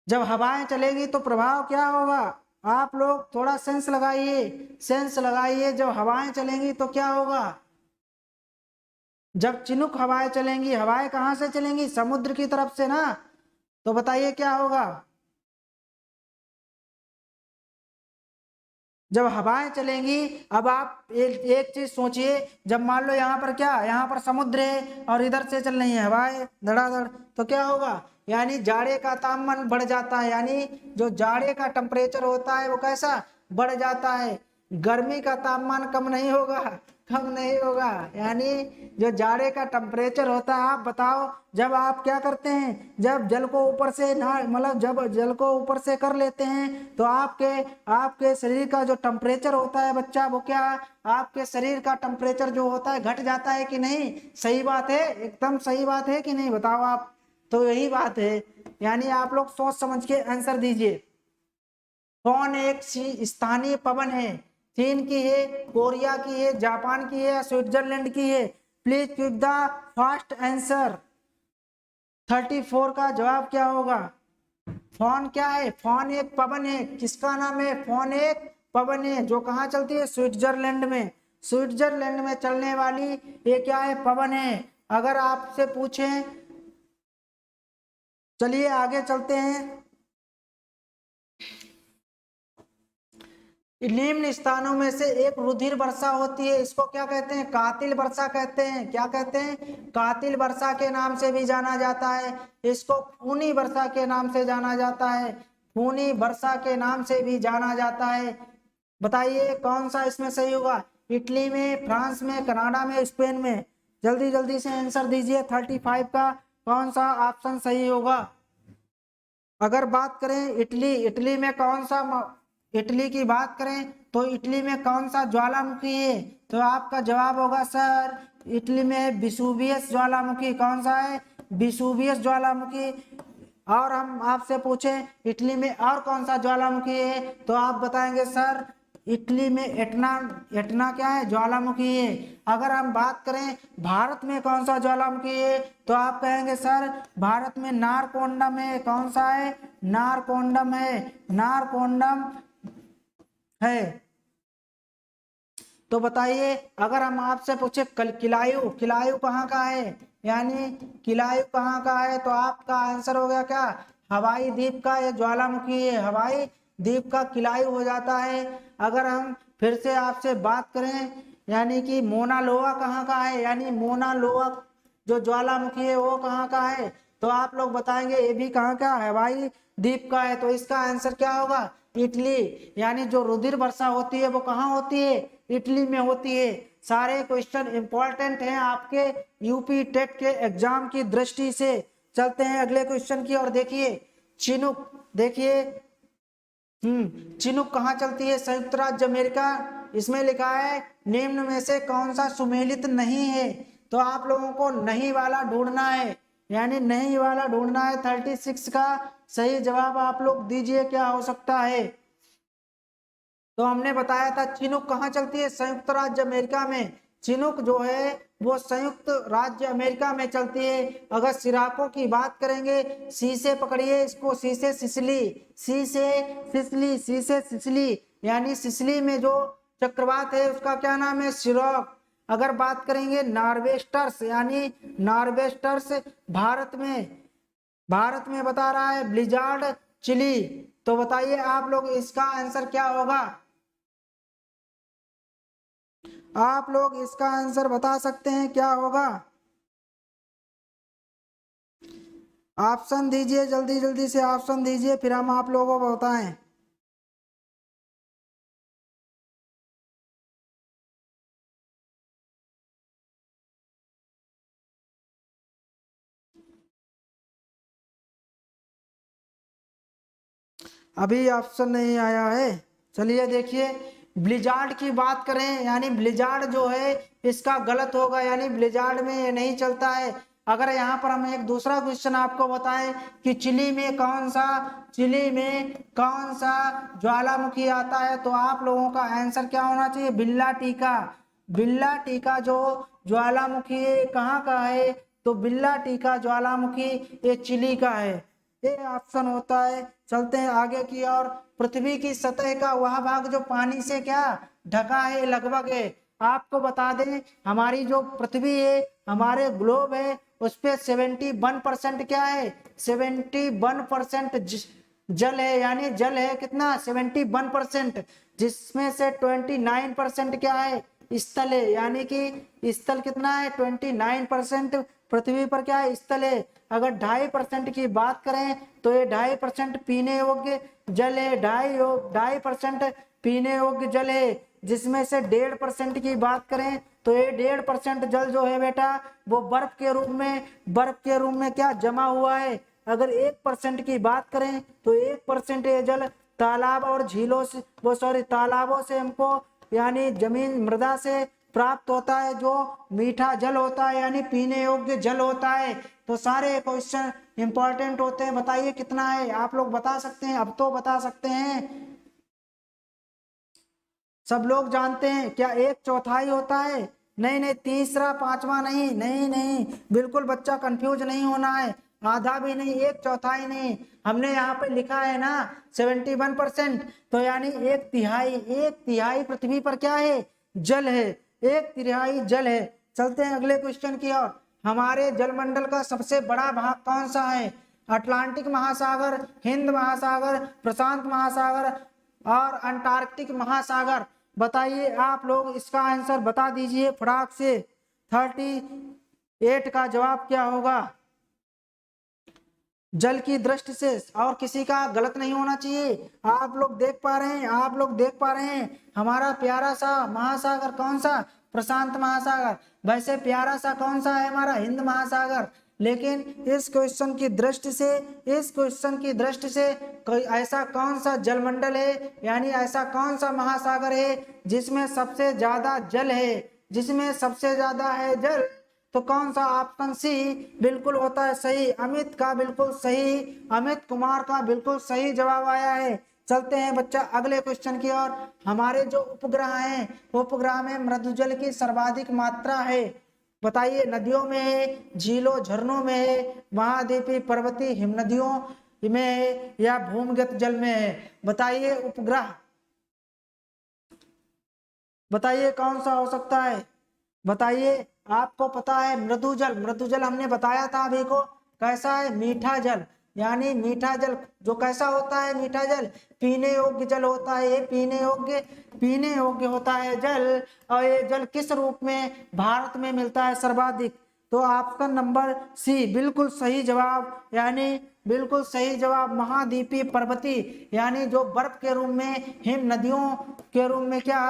जब हवाएं चलेगी तो प्रभाव क्या होगा, आप लोग थोड़ा सेंस लगाइए। जब हवाएं चलेंगी तो क्या होगा, जब चिनुक हवाएं चलेंगी, हवाएं कहां से चलेंगी, समुद्र की तरफ से ना, तो बताइए क्या होगा। जब हवाएं चलेंगी, अब आप एक चीज सोचिए, जब मान लो यहाँ पर क्या, यहाँ पर समुद्र है और इधर से चल रही है हवाएं धड़ाधड़, तो क्या होगा, यानी जाड़े का तापमान बढ़ जाता है, यानी जो जाड़े का टेम्परेचर होता है वो कैसा बढ़ जाता है, गर्मी का तापमान कम नहीं होगा, यानी जो जाड़े का टेम्परेचर होता है। आप बताओ, जब आप क्या करते हैं, जब जल को ऊपर से ना, मतलब जब जल को ऊपर से कर लेते हैं तो आपके शरीर का जो टेम्परेचर होता है बच्चा, वो क्या, आपके शरीर का टेम्परेचर जो होता है घट जाता है कि नहीं। सही बात है, एकदम सही बात है कि नहीं, बताओ आप। तो यही बात है, यानी आप लोग सोच समझ के आंसर दीजिए। कौन एक स्थानीय पवन है, चीन की है, कोरिया की है, जापान की है, या स्विट्जरलैंड की है। Please quick the fast answer. 34 का जवाब क्या होगा। फोन क्या है, फोन एक पवन है, किसका नाम है, फोन एक पवन है, जो कहाँ चलती है, स्विट्जरलैंड में। स्विट्जरलैंड में चलने वाली ये क्या है, पवन है। अगर आपसे पूछें, चलिए आगे चलते हैं। निम्न स्थानों में से एक रुधिर वर्षा होती है, इसको क्या कहते हैं? कातिल वर्षा कहते हैं। क्या कहते हैं? कातिल वर्षा के नाम से भी जाना जाता है। इसको खूनी वर्षा के नाम से जाना जाता है, खूनी वर्षा के नाम से भी जाना जाता है। बताइए कौन सा इसमें सही होगा? इटली में, फ्रांस में, कनाडा में, स्पेन में? जल्दी जल्दी से आंसर दीजिए। 35 का कौन सा ऑप्शन सही होगा? अगर बात करें इटली, इटली में कौन सा, इटली की बात करें तो इटली में कौन सा ज्वालामुखी है? तो आपका जवाब होगा सर इटली में विसुवियस ज्वालामुखी। कौन सा है? विसुवियस ज्वालामुखी। और हम आपसे पूछें इटली में और कौन सा ज्वालामुखी है, तो आप बताएंगे सर इटली में एटना, एटना क्या है? ज्वालामुखी है। अगर हम बात करें भारत में कौन सा ज्वालामुखी है, तो आप कहेंगे सर भारत में नारकोंडम है। कौन सा है? नारकोंडम है, नारकोंडम है। तो बताइए अगर हम आपसे पूछे किलायु, किलायु कहाँ का है, यानी किलायु कहाँ का है, तो आपका आंसर हो गया क्या? हवाई द्वीप का ये ज्वालामुखी है, हवाई द्वीप का किलायु हो जाता है। अगर हम फिर से आपसे बात करें यानी कि मोना लोआ कहाँ का है, यानी मोना लोआ जो ज्वालामुखी है वो कहाँ का है, तो आप लोग बताएंगे ये भी कहाँ का? हवाई द्वीप का है। तो इसका आंसर क्या होगा? इटली। यानी जो रुधिर वर्षा होती है वो कहाँ होती है? इटली में होती है। सारे क्वेश्चन इंपॉर्टेंट हैं आपके यूपी टेट के एग्जाम की दृष्टि से। चलते हैं अगले क्वेश्चन की ओर। देखिए चिनुक, देखिए चिनुक कहाँ चलती है? संयुक्त राज्य अमेरिका। इसमें लिखा है निम्न में से कौन सा सुमेलित नहीं है, तो आप लोगों को नहीं वाला ढूंढना है, यानी नहीं वाला ढूंढना है। 36 का सही जवाब आप लोग दीजिए क्या हो सकता है? तो हमने बताया था चिनुक कहाँ चलती है? संयुक्त राज्य अमेरिका में। चिनुक जो है वो संयुक्त राज्य अमेरिका में चलती है। अगर सिराकों की बात करेंगे, सी से पकड़िए इसको, सी से सिसिली, सी से सिसिली, सी से सिसिली, यानी सिसिली में जो चक्रवात है उसका क्या नाम है? सिरॉक। अगर बात करेंगे नॉर्वेस्टर्स, यानी नॉर्वेस्टर्स भारत में, भारत में बता रहा है ब्लिजार्ड चिली। तो बताइए आप लोग इसका आंसर क्या होगा? आप लोग इसका आंसर बता सकते हैं क्या होगा? ऑप्शन दीजिए, जल्दी जल्दी से ऑप्शन दीजिए, फिर हम आप लोगों को बताएं। अभी ऑप्शन नहीं आया है। चलिए देखिए, ब्लिजार्ड की बात करें, यानी ब्लिजार्ड जो है इसका गलत होगा, यानी ब्लिजार्ड में ये नहीं चलता है। अगर यहाँ पर हम एक दूसरा क्वेश्चन आपको बताएं कि चिली में कौन सा, चिली में कौन सा ज्वालामुखी आता है, तो आप लोगों का आंसर क्या होना चाहिए? बिल्ला टीका। बिल्ला टीका जो ज्वालामुखी कहाँ का है, तो बिल्ला टीका ज्वालामुखी ये चिली का है, ये ऑप्शन होता है। चलते हैं आगे की ओर। पृथ्वी की सतह का वह भाग जो पानी से क्या ढका है लगभग है, आपको बता दें हमारी जो पृथ्वी है, हमारे ग्लोब है, उस पे 71% क्या है? 71% जल है, यानी जल है कितना? 71%, जिसमें से 29% क्या है? स्थल है, यानी कि स्थल कितना है? 29% पृथ्वी पर क्या है? स्थल है। अगर 2.5% की बात करें तो ये 2.5% पीने योग्य जल है, 2.5% पीने योग्य जल है। जिसमें से 1.5% की बात करें तो ये 1.5% जल जो है बेटा वो बर्फ के रूप में, बर्फ के रूप में क्या जमा हुआ है। अगर 1% की बात करें तो 1% ये जल तालाब और झीलों से, वो सॉरी तालाबों से हमको यानी जमीन मृदा से प्राप्त होता है, जो मीठा जल होता है, यानी पीने योग्य जल होता है। तो सारे क्वेश्चन इंपॉर्टेंट होते हैं। बताइए कितना है? आप लोग बता सकते हैं? अब तो बता सकते हैं, सब लोग जानते हैं क्या 1/4 होता है? नहीं नहीं, तीसरा पांचवा नहीं, नहीं नहीं, बिल्कुल बच्चा कंफ्यूज नहीं होना है। आधा भी नहीं, 1/4 नहीं, हमने यहाँ पे लिखा है ना 71%, तो यानी 1/3, 1/3 पृथ्वी पर क्या है? जल है, 1/3 जल है। चलते हैं अगले क्वेश्चन की ओर। हमारे जलमंडल का सबसे बड़ा भाग कौन सा है? अटलांटिक महासागर, हिंद महासागर, प्रशांत महासागर, और अंटार्कटिक महासागर। बताइए आप लोग इसका आंसर बता दीजिए फटाक से। 38 का जवाब क्या होगा जल की दृष्टि से, और किसी का गलत नहीं होना चाहिए। आप लोग देख पा रहे हैं, आप लोग देख पा रहे हैं हमारा प्यारा सा महासागर कौन सा, प्रशांत महासागर। वैसे प्यारा सा कौन सा है हमारा, हिंद महासागर। लेकिन इस क्वेश्चन की दृष्टि से, इस क्वेश्चन की दृष्टि से कोई ऐसा कौन सा जलमंडल है, यानी ऐसा कौन सा महासागर है जिसमें सबसे ज्यादा जल है, जिसमें सबसे ज्यादा है जल, तो कौन सा, ऑप्शन सी बिल्कुल होता है सही। अमित का बिल्कुल सही, अमित कुमार का बिल्कुल सही जवाब आया है। चलते हैं बच्चा अगले क्वेश्चन की ओर। हमारे जो उपग्रह हैं, उपग्रह में मृदुजल की सर्वाधिक मात्रा है। बताइए नदियों में है, झीलों झरनों में है, महाद्वीपीय पर्वतीय हिमनदियों में है, या भूमिगत जल में है। बताइए उपग्रह, बताइए कौन सा हो सकता है। बताइए आपको पता है मृदुजल, मृदुजल हमने बताया था अभी को, कैसा है, मीठा जल। यानी मीठा जल जो कैसा होता है, मीठा जल पीने योग्य जल होता है, ये पीने योग्य होता है जल। और ये जल किस रूप में भारत में मिलता है सर्वाधिक, तो ऑप्शन नंबर सी बिल्कुल सही जवाब, यानी बिल्कुल सही जवाब महाद्वीपीय पर्वतीय, यानी जो बर्फ के रूप में, हिम नदियों के रूप में क्या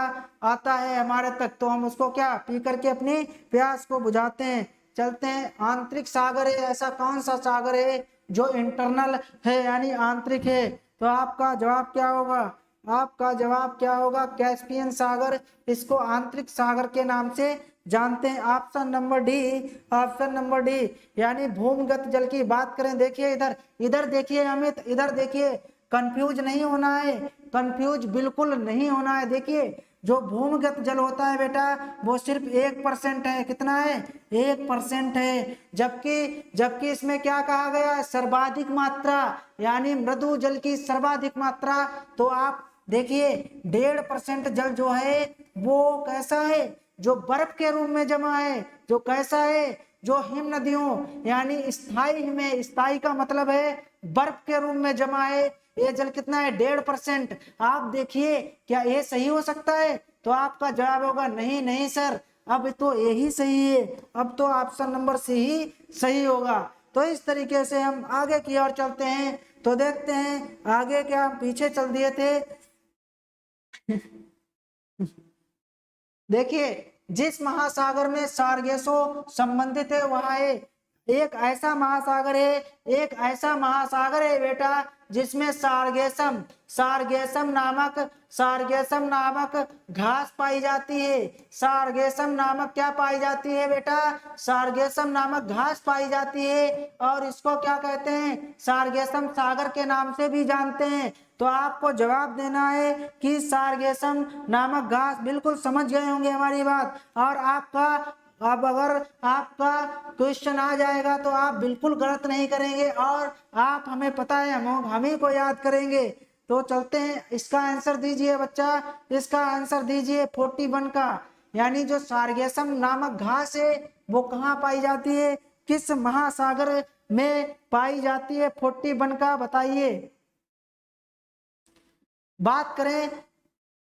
आता है हमारे तक, तो हम उसको क्या पी करके अपनी प्यास को बुझाते हैं। चलते हैं आंतरिक सागर है, ऐसा कौन सा सागर है जो इंटरनल है यानी आंतरिक है, तो आपका जवाब क्या होगा, आपका जवाब क्या होगा, कैस्पियन सागर। इसको आंतरिक सागर के नाम से जानते हैं। Option number D, option number D, यानी भूमिगत जल की बात करें। देखिए इधर, इधर देखिए अमित, इधर देखिए, कंफ्यूज नहीं होना है, कंफ्यूज बिल्कुल नहीं होना है। देखिए जो भूमिगत जल होता है बेटा वो सिर्फ 1% है। कितना है, 1% है। जबकि इसमें क्या कहा गया है, सर्वाधिक मात्रा, यानी मृदु जल की सर्वाधिक मात्रा। तो आप देखिए 1.5% जल जो है वो कैसा है, जो बर्फ के रूप में जमा है, जो कैसा है, जो हिम नदियों यानी स्थायी में, स्थायी का मतलब है बर्फ के रूप में जमा है। ये जल कितना है, 1.5%। आप देखिए क्या ये सही हो सकता है, तो आपका जवाब होगा नहीं नहीं सर, अब तो यही सही है, अब तो ऑप्शन नंबर सी ही सही होगा। तो इस तरीके से हम आगे की ओर चलते हैं, तो देखते हैं आगे क्या हम पीछे चल दिए थे। देखिए जिस महासागर में सार्गेसो संबंधित है वह है, एक ऐसा महासागर है, एक ऐसा महासागर है बेटा जिसमें सार्गेसम, सार्गेसम नामक घास पाई जाती है। सार्गेसम नामक क्या पाई जाती है बेटा, सार्गेसम नामक घास पाई जाती है, और इसको क्या कहते हैं, सार्गेसम सागर के नाम से भी जानते हैं। तो आपको जवाब देना है कि सार्गेसम नामक घास। बिल्कुल समझ गए होंगे हमारी बात। और आपका, अब अगर आपका क्वेश्चन आ जाएगा तो आप बिल्कुल गलत नहीं करेंगे, और आप, हमें पता है हम ही को याद करेंगे। तो चलते हैं, इसका आंसर दीजिए बच्चा, इसका आंसर दीजिए 41 का, यानी जो सार्गेसम नामक घास है वो कहाँ पाई जाती है, किस महासागर में पाई जाती है, 41 का बताइए। बात करें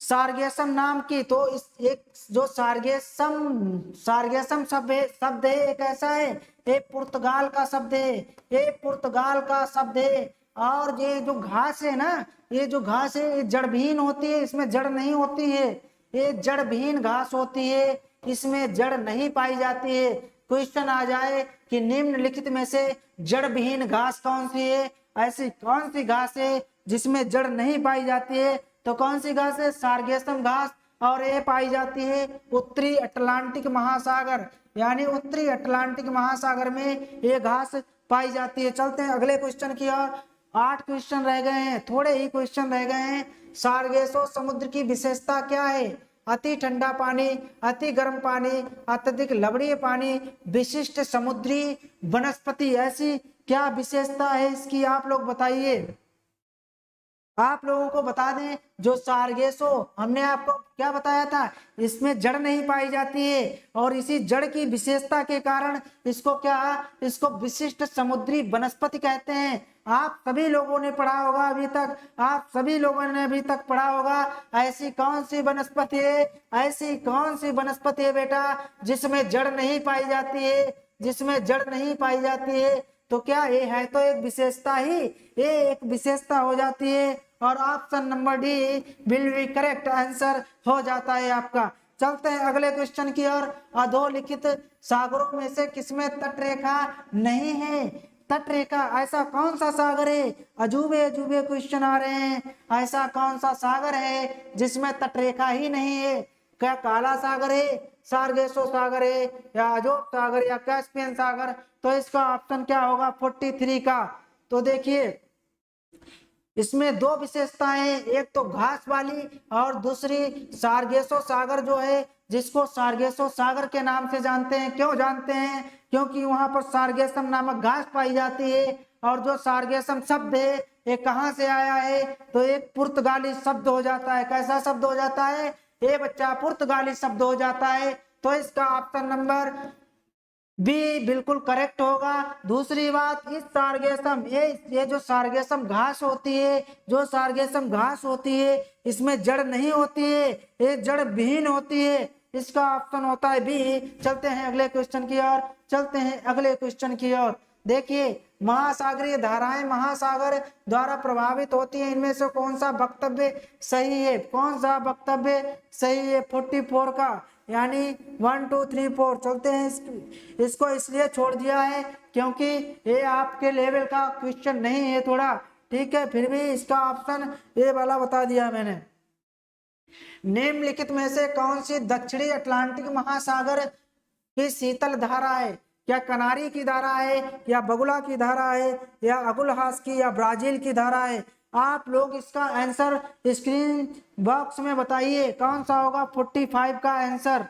सार्गेसम नाम की, तो इस एक जो सार्गेसम शब्द है एक ऐसा है, ये पुर्तगाल का शब्द है, ये पुर्तगाल का शब्द है। और ये जो घास है ना, ये जो घास है ये जड़विहीन होती है, इसमें जड़ नहीं होती है, ये जड़विहीन घास होती है, इसमें जड़ नहीं पाई जाती है। क्वेश्चन आ जाए कि निम्नलिखित में से जड़विहीन घास कौन सी है, ऐसी कौन सी घास है जिसमें जड़ नहीं पाई जाती है, तो कौन सी घास है, सार्गेसम घास। और ये पाई जाती है उत्तरी अटलांटिक महासागर, यानी उत्तरी अटलांटिक महासागर में ये घास पाई जाती है। चलते हैं अगले क्वेश्चन की ओर। 8 क्वेश्चन रह गए हैं, थोड़े ही क्वेश्चन रह गए हैं। सार्गेसो समुद्र की विशेषता क्या है, अति ठंडा पानी, अति गर्म पानी, अत्यधिक लवणीय पानी, विशिष्ट समुद्री वनस्पति, ऐसी क्या विशेषता है इसकी, आप लोग बताइए। आप लोगों को बता दें, जो सारगेसो हमने आपको क्या बताया था, इसमें जड़ नहीं पाई जाती है और इसी जड़ की विशेषता के कारण इसको विशिष्ट समुद्री वनस्पति कहते हैं। आप सभी लोगों ने पढ़ा होगा अभी तक, आप सभी लोगों ने अभी तक पढ़ा होगा, ऐसी कौन सी वनस्पति है, ऐसी कौन सी वनस्पति है बेटा जिसमें जड़ नहीं पाई जाती है, जिसमें जड़ नहीं पाई जाती है। तो क्या ये है तो एक विशेषता ही, ये एक विशेषता हो जाती है और option number D will be correct answer हो जाता है आपका। चलते हैं अगले क्वेश्चन की ओर। अधोलिखित सागरों में से किसमें तटरेखा नहीं है? तटरेखा, ऐसा कौन सा सागर है? अजूबे अजूबे क्वेश्चन आ रहे हैं। ऐसा कौन सा सागर है जिसमें तटरेखा ही नहीं है? क्या काला सागर है, सारगेसो सागर है, या अजोब सागर, या कैस्पियन सागर? तो इसका ऑप्शन क्या होगा 43 का? तो देखिए इसमें दो विशेषताएं, एक तो घास वाली और दूसरी सारगेसो सागर जो है, जिसको सारगेसो सागर के नाम से जानते हैं। क्यों जानते हैं? क्योंकि वहां पर सारगेसम नामक घास पाई जाती है। और जो सारगेसम शब्द है ये कहाँ से आया है? तो एक पुर्तगाली शब्द हो जाता है। कैसा शब्द हो जाता है? ये बच्चा पुर्तगाली शब्द हो जाता है। तो इसका ऑप्शन नंबर बी बिल्कुल करेक्ट होगा। दूसरी बात, इस सारगेसम, ये जो सारगेसम घास होती है, जो सारगेसम घास होती है, इसमें जड़ नहीं होती है, ये जड़ विहीन होती है। इसका ऑप्शन होता है बी। चलते हैं अगले क्वेश्चन की ओर, चलते हैं अगले क्वेश्चन की ओर। देखिए महासागरीय धाराएं महासागर द्वारा प्रभावित होती हैं, इनमें से कौन सा वक्तव्य सही है? कौन सा वक्तव्य सही है 44 का? यानी 1 2 3 4। चलते हैं इसको इसलिए छोड़ दिया है क्योंकि ये आपके लेवल का क्वेश्चन नहीं है थोड़ा, ठीक है, फिर भी इसका ऑप्शन ए वाला बता दिया मैंने। निम्नलिखित में से कौन सी दक्षिणी अटलांटिक महासागर की शीतल धारा है? क्या कनारी की धारा है, या बगुला की धारा है, या अगुलहास की, या ब्राजील की धारा है? आप लोग इसका आंसर स्क्रीन बॉक्स में बताइए कौन सा होगा 45 का आंसर।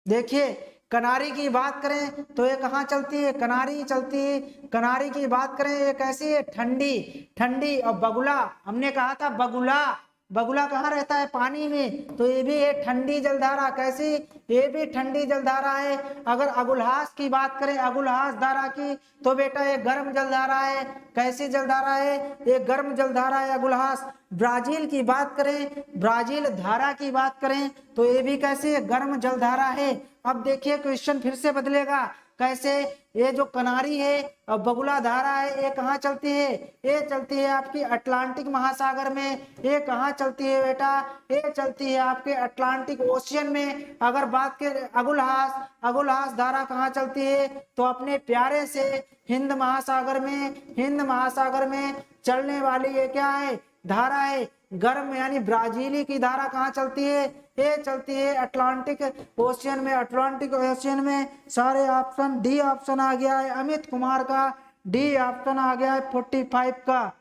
देखिए कनारी की बात करें तो ये कहाँ चलती है? कनारी चलती है। कनारी की बात करें ये कैसी है? ठंडी, ठंडी। और बगुला, हमने कहा था बगुला, बगुला कहाँ रहता है? पानी में। तो ये भी एक ठंडी जलधारा। कैसी? ये भी ठंडी जलधारा है। अगर अगुलहास की बात करें, अगुलहास धारा की, तो बेटा ये गर्म जलधारा है। कैसी जलधारा है? ये गर्म जलधारा है अगुलहास। ब्राजील की बात करें, ब्राजील धारा की बात करें, तो ये भी कैसी है? गर्म जलधारा है। अब देखिए क्वेश्चन फिर से बदलेगा। कैसे? ये जो कनारी है और बगुला धारा है, ये कहाँ चलती है? ये चलती है आपकी अटलांटिक महासागर में। ये कहाँ चलती है बेटा? ये चलती है आपके अटलांटिक ओशियन में। अगर बात करें अगुलहास, अगुलहास धारा कहाँ चलती है? तो अपने प्यारे से हिंद महासागर में, हिंद महासागर में चलने वाली ये क्या है? धारा है। गर्म यानी ब्राजीली की धारा कहाँ चलती है? ये चलती है अटलांटिक ओशियन में। अटलांटिक ओशियन में सारे ऑप्शन, डी ऑप्शन आ गया है अमित कुमार का, डी ऑप्शन आ गया है 45 का।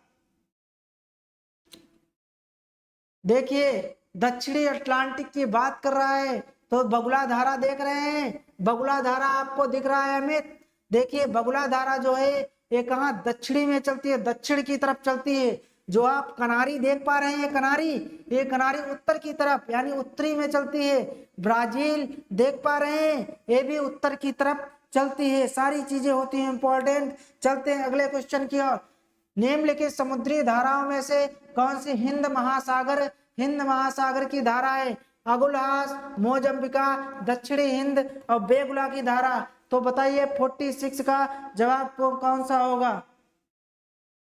देखिए दक्षिणी अटलांटिक की बात कर रहा है तो बगुला धारा देख रहे हैं, बगुला धारा आपको दिख रहा है अमित? देखिए बगुला धारा जो है ये कहाँ दक्षिणी में चलती है, दक्षिण की तरफ चलती है। जो आप कनारी देख पा रहे हैं, कनारी, ये कनारी उत्तर की तरफ यानी उत्तरी में चलती है। ब्राजील देख पा रहे हैं, ये भी उत्तर की तरफ चलती है। सारी चीजें होती हैं इंपॉर्टेंट। चलते हैं अगले क्वेश्चन की ओर। निम्नलिखित समुद्री धाराओं में से कौन सी हिंद महासागर, हिंद महासागर की धारा है? अगुलहास, मोजम्बिका, दक्षिणी हिंद और बेगुला की धारा। तो बताइए 46 का जवाब कौन सा होगा?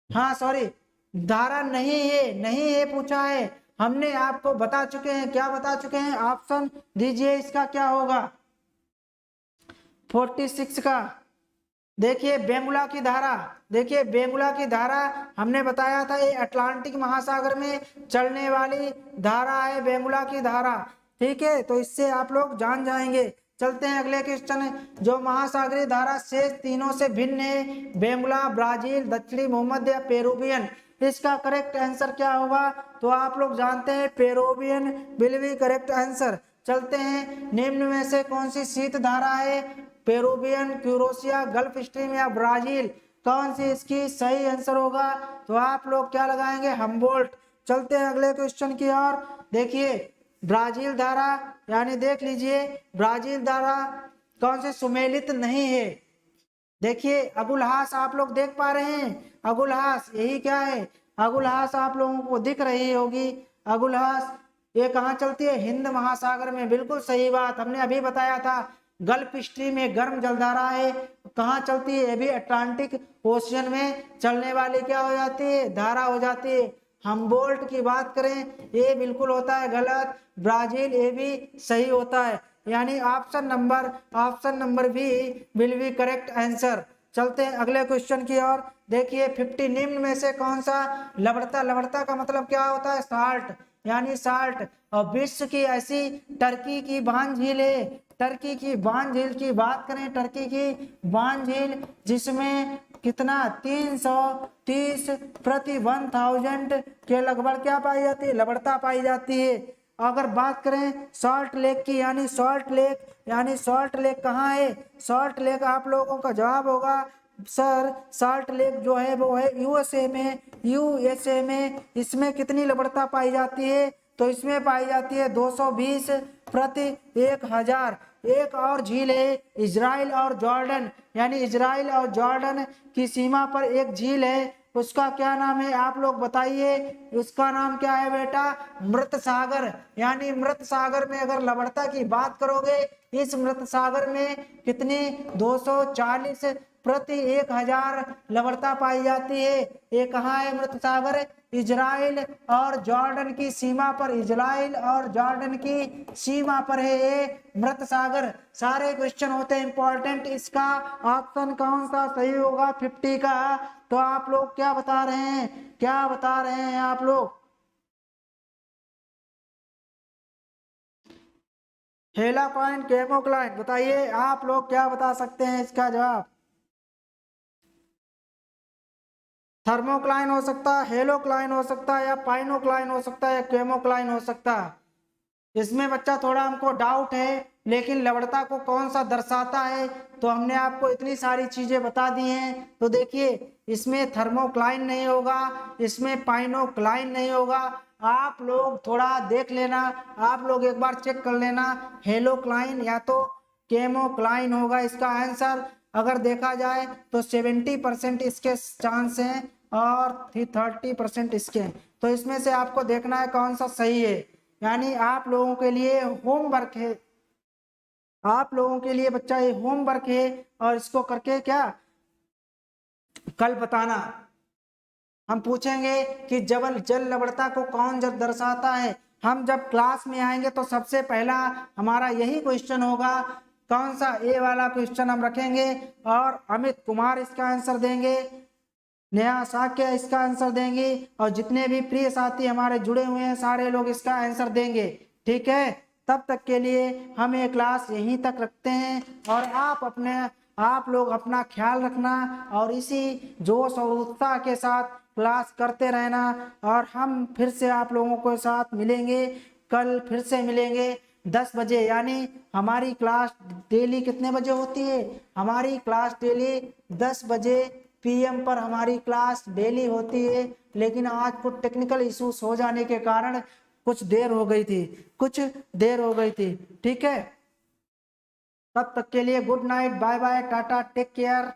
हाँ सॉरी, धारा नहीं है, नहीं है पूछा है। हमने आपको बता चुके हैं, क्या बता चुके हैं? ऑप्शन दीजिए इसका क्या होगा 46 का। देखिए बेंगुला की धारा, देखिए बेंगुला की धारा हमने बताया था ये अटलांटिक महासागर में चलने वाली धारा है, बेंगुला की धारा, ठीक है। तो इससे आप लोग जान जाएंगे। चलते हैं अगले क्वेश्चन। जो महासागरीय धारा शेष तीनों से भिन्न है, बेंगुला, ब्राजील, दक्षिणी भूमध्य या पेरुवियन, इसका करेक्ट आंसर क्या होगा? तो आप लोग जानते हैं Peruvian will be correct answer. चलते हैं, निम्न में से कौन सी शीत धारा है? पेरुवियन, क्यूरोसिया, गल्फ स्ट्रीम या ब्राजील? कौन सी इसकी सही आंसर होगा? तो आप लोग क्या लगाएंगे? हम्बोल्ट। चलते हैं अगले क्वेश्चन की ओर। देखिए ब्राजील धारा, यानी देख लीजिए ब्राजील धारा कौन से सुमेलित नहीं है? देखिए अगुलहास आप लोग देख पा रहे हैं, अगुलहास यही क्या है? अगुलहास आप लोगों को दिख रही होगी। अगुलहास ये कहाँ चलती है? हिंद महासागर में। बिल्कुल सही बात, हमने अभी बताया था। गल्फ स्ट्रीम में गर्म जलधारा है, कहाँ चलती है? ये भी अटलांटिक ओशियन में चलने वाली क्या हो जाती है? धारा हो जाती है। हम्बोल्ट की बात करें, ये बिल्कुल होता है गलत। ब्राजील ये भी सही होता है, यानी option number B will be correct answer. चलते हैं अगले क्वेश्चन की ओर। देखिए 50 निम्न में से कौन सा लवणता, लवणता का मतलब क्या होता है? साल्ट, यानी साल्ट। और विश्व की ऐसी टर्की की बांझ झील है, टर्की की बांझ झील की बात करें, टर्की की बांझ झील जिसमें कितना 330 प्रति 1000 के लगभग क्या पाई जाती है? लवणता पाई जाती है। अगर बात करें सॉल्ट लेक की, यानी सॉल्ट लेक कहाँ है? सॉल्ट लेक आप लोगों का जवाब होगा सर सॉल्ट लेक जो है वो है यूएसए में। इसमें कितनी लवणता पाई जाती है? तो इसमें पाई जाती है 220 प्रति 1000। एक और झील है इजराइल और जॉर्डन, यानी इजराइल और जॉर्डन की सीमा पर एक झील है, उसका क्या नाम है? आप लोग बताइए, उसका नाम क्या है बेटा? मृत सागर। यानी मृत सागर में अगर लवणता की बात करोगे, इस मृत सागर में कितनी 240 प्रति 1000 लवणता पाई जाती है। ये कहाँ है मृत सागर? इजराइल और जॉर्डन की सीमा पर, इजराइल और जॉर्डन की सीमा पर है ये मृत सागर। सारे क्वेश्चन होते हैं इंपॉर्टेंट। इसका ऑप्शन कौन सा सही होगा 50 का? तो आप लोग क्या बता रहे हैं? क्या बता रहे हैं आप लोग? हेलाकॉइन, केमोक्लाइन, बताइए आप लोग क्या बता सकते हैं इसका जवाब? थर्मोक्लाइन हो सकता है, हेलोक्लाइन हो सकता है, या पाइनोक्लाइन हो सकता है, या केमोक्लाइन हो सकता है। इसमें बच्चा थोड़ा हमको डाउट है, लेकिन लवणता को कौन सा दर्शाता है, तो हमने आपको इतनी सारी चीजें बता दी हैं। तो देखिए इसमें थर्मोक्लाइन नहीं होगा, इसमें पाइनोक्लाइन नहीं होगा। आप लोग थोड़ा देख लेना, आप लोग एक बार चेक कर लेना, हेलोक्लाइन या तो केमोक्लाइन होगा इसका आंसर। अगर देखा जाए तो 70% इसके चांस हैं और 30% इसके हैं। तो इसमें से आपको देखना है कौन सा सही है। यानी आप लोगों के लिए होमवर्क है, आप लोगों के लिए बच्चा ये होमवर्क है, और इसको करके क्या कल बताना। हम पूछेंगे कि जल लवणता को कौन दर्शाता है। हम जब क्लास में आएंगे तो सबसे पहला हमारा यही क्वेश्चन होगा। कौन सा? ए वाला क्वेश्चन हम रखेंगे, और अमित कुमार इसका आंसर देंगे, नेहा साक्य इसका आंसर देंगे, और जितने भी प्रिय साथी हमारे जुड़े हुए हैं सारे लोग इसका आंसर देंगे। ठीक है, तब तक के लिए हम ये क्लास यहीं तक रखते हैं, और आप लोग अपना ख्याल रखना, और इसी जोश और उत्साह के साथ क्लास करते रहना। और हम फिर से आप लोगों के साथ मिलेंगे, कल फिर से मिलेंगे 10 बजे। यानी हमारी क्लास डेली कितने बजे होती है? हमारी क्लास डेली 10 बजे PM पर हमारी क्लास डेली होती है, लेकिन आज कुछ टेक्निकल इश्यूज हो जाने के कारण कुछ देर हो गई थी। ठीक है, तब तक के लिए good night, bye bye, tata, take care.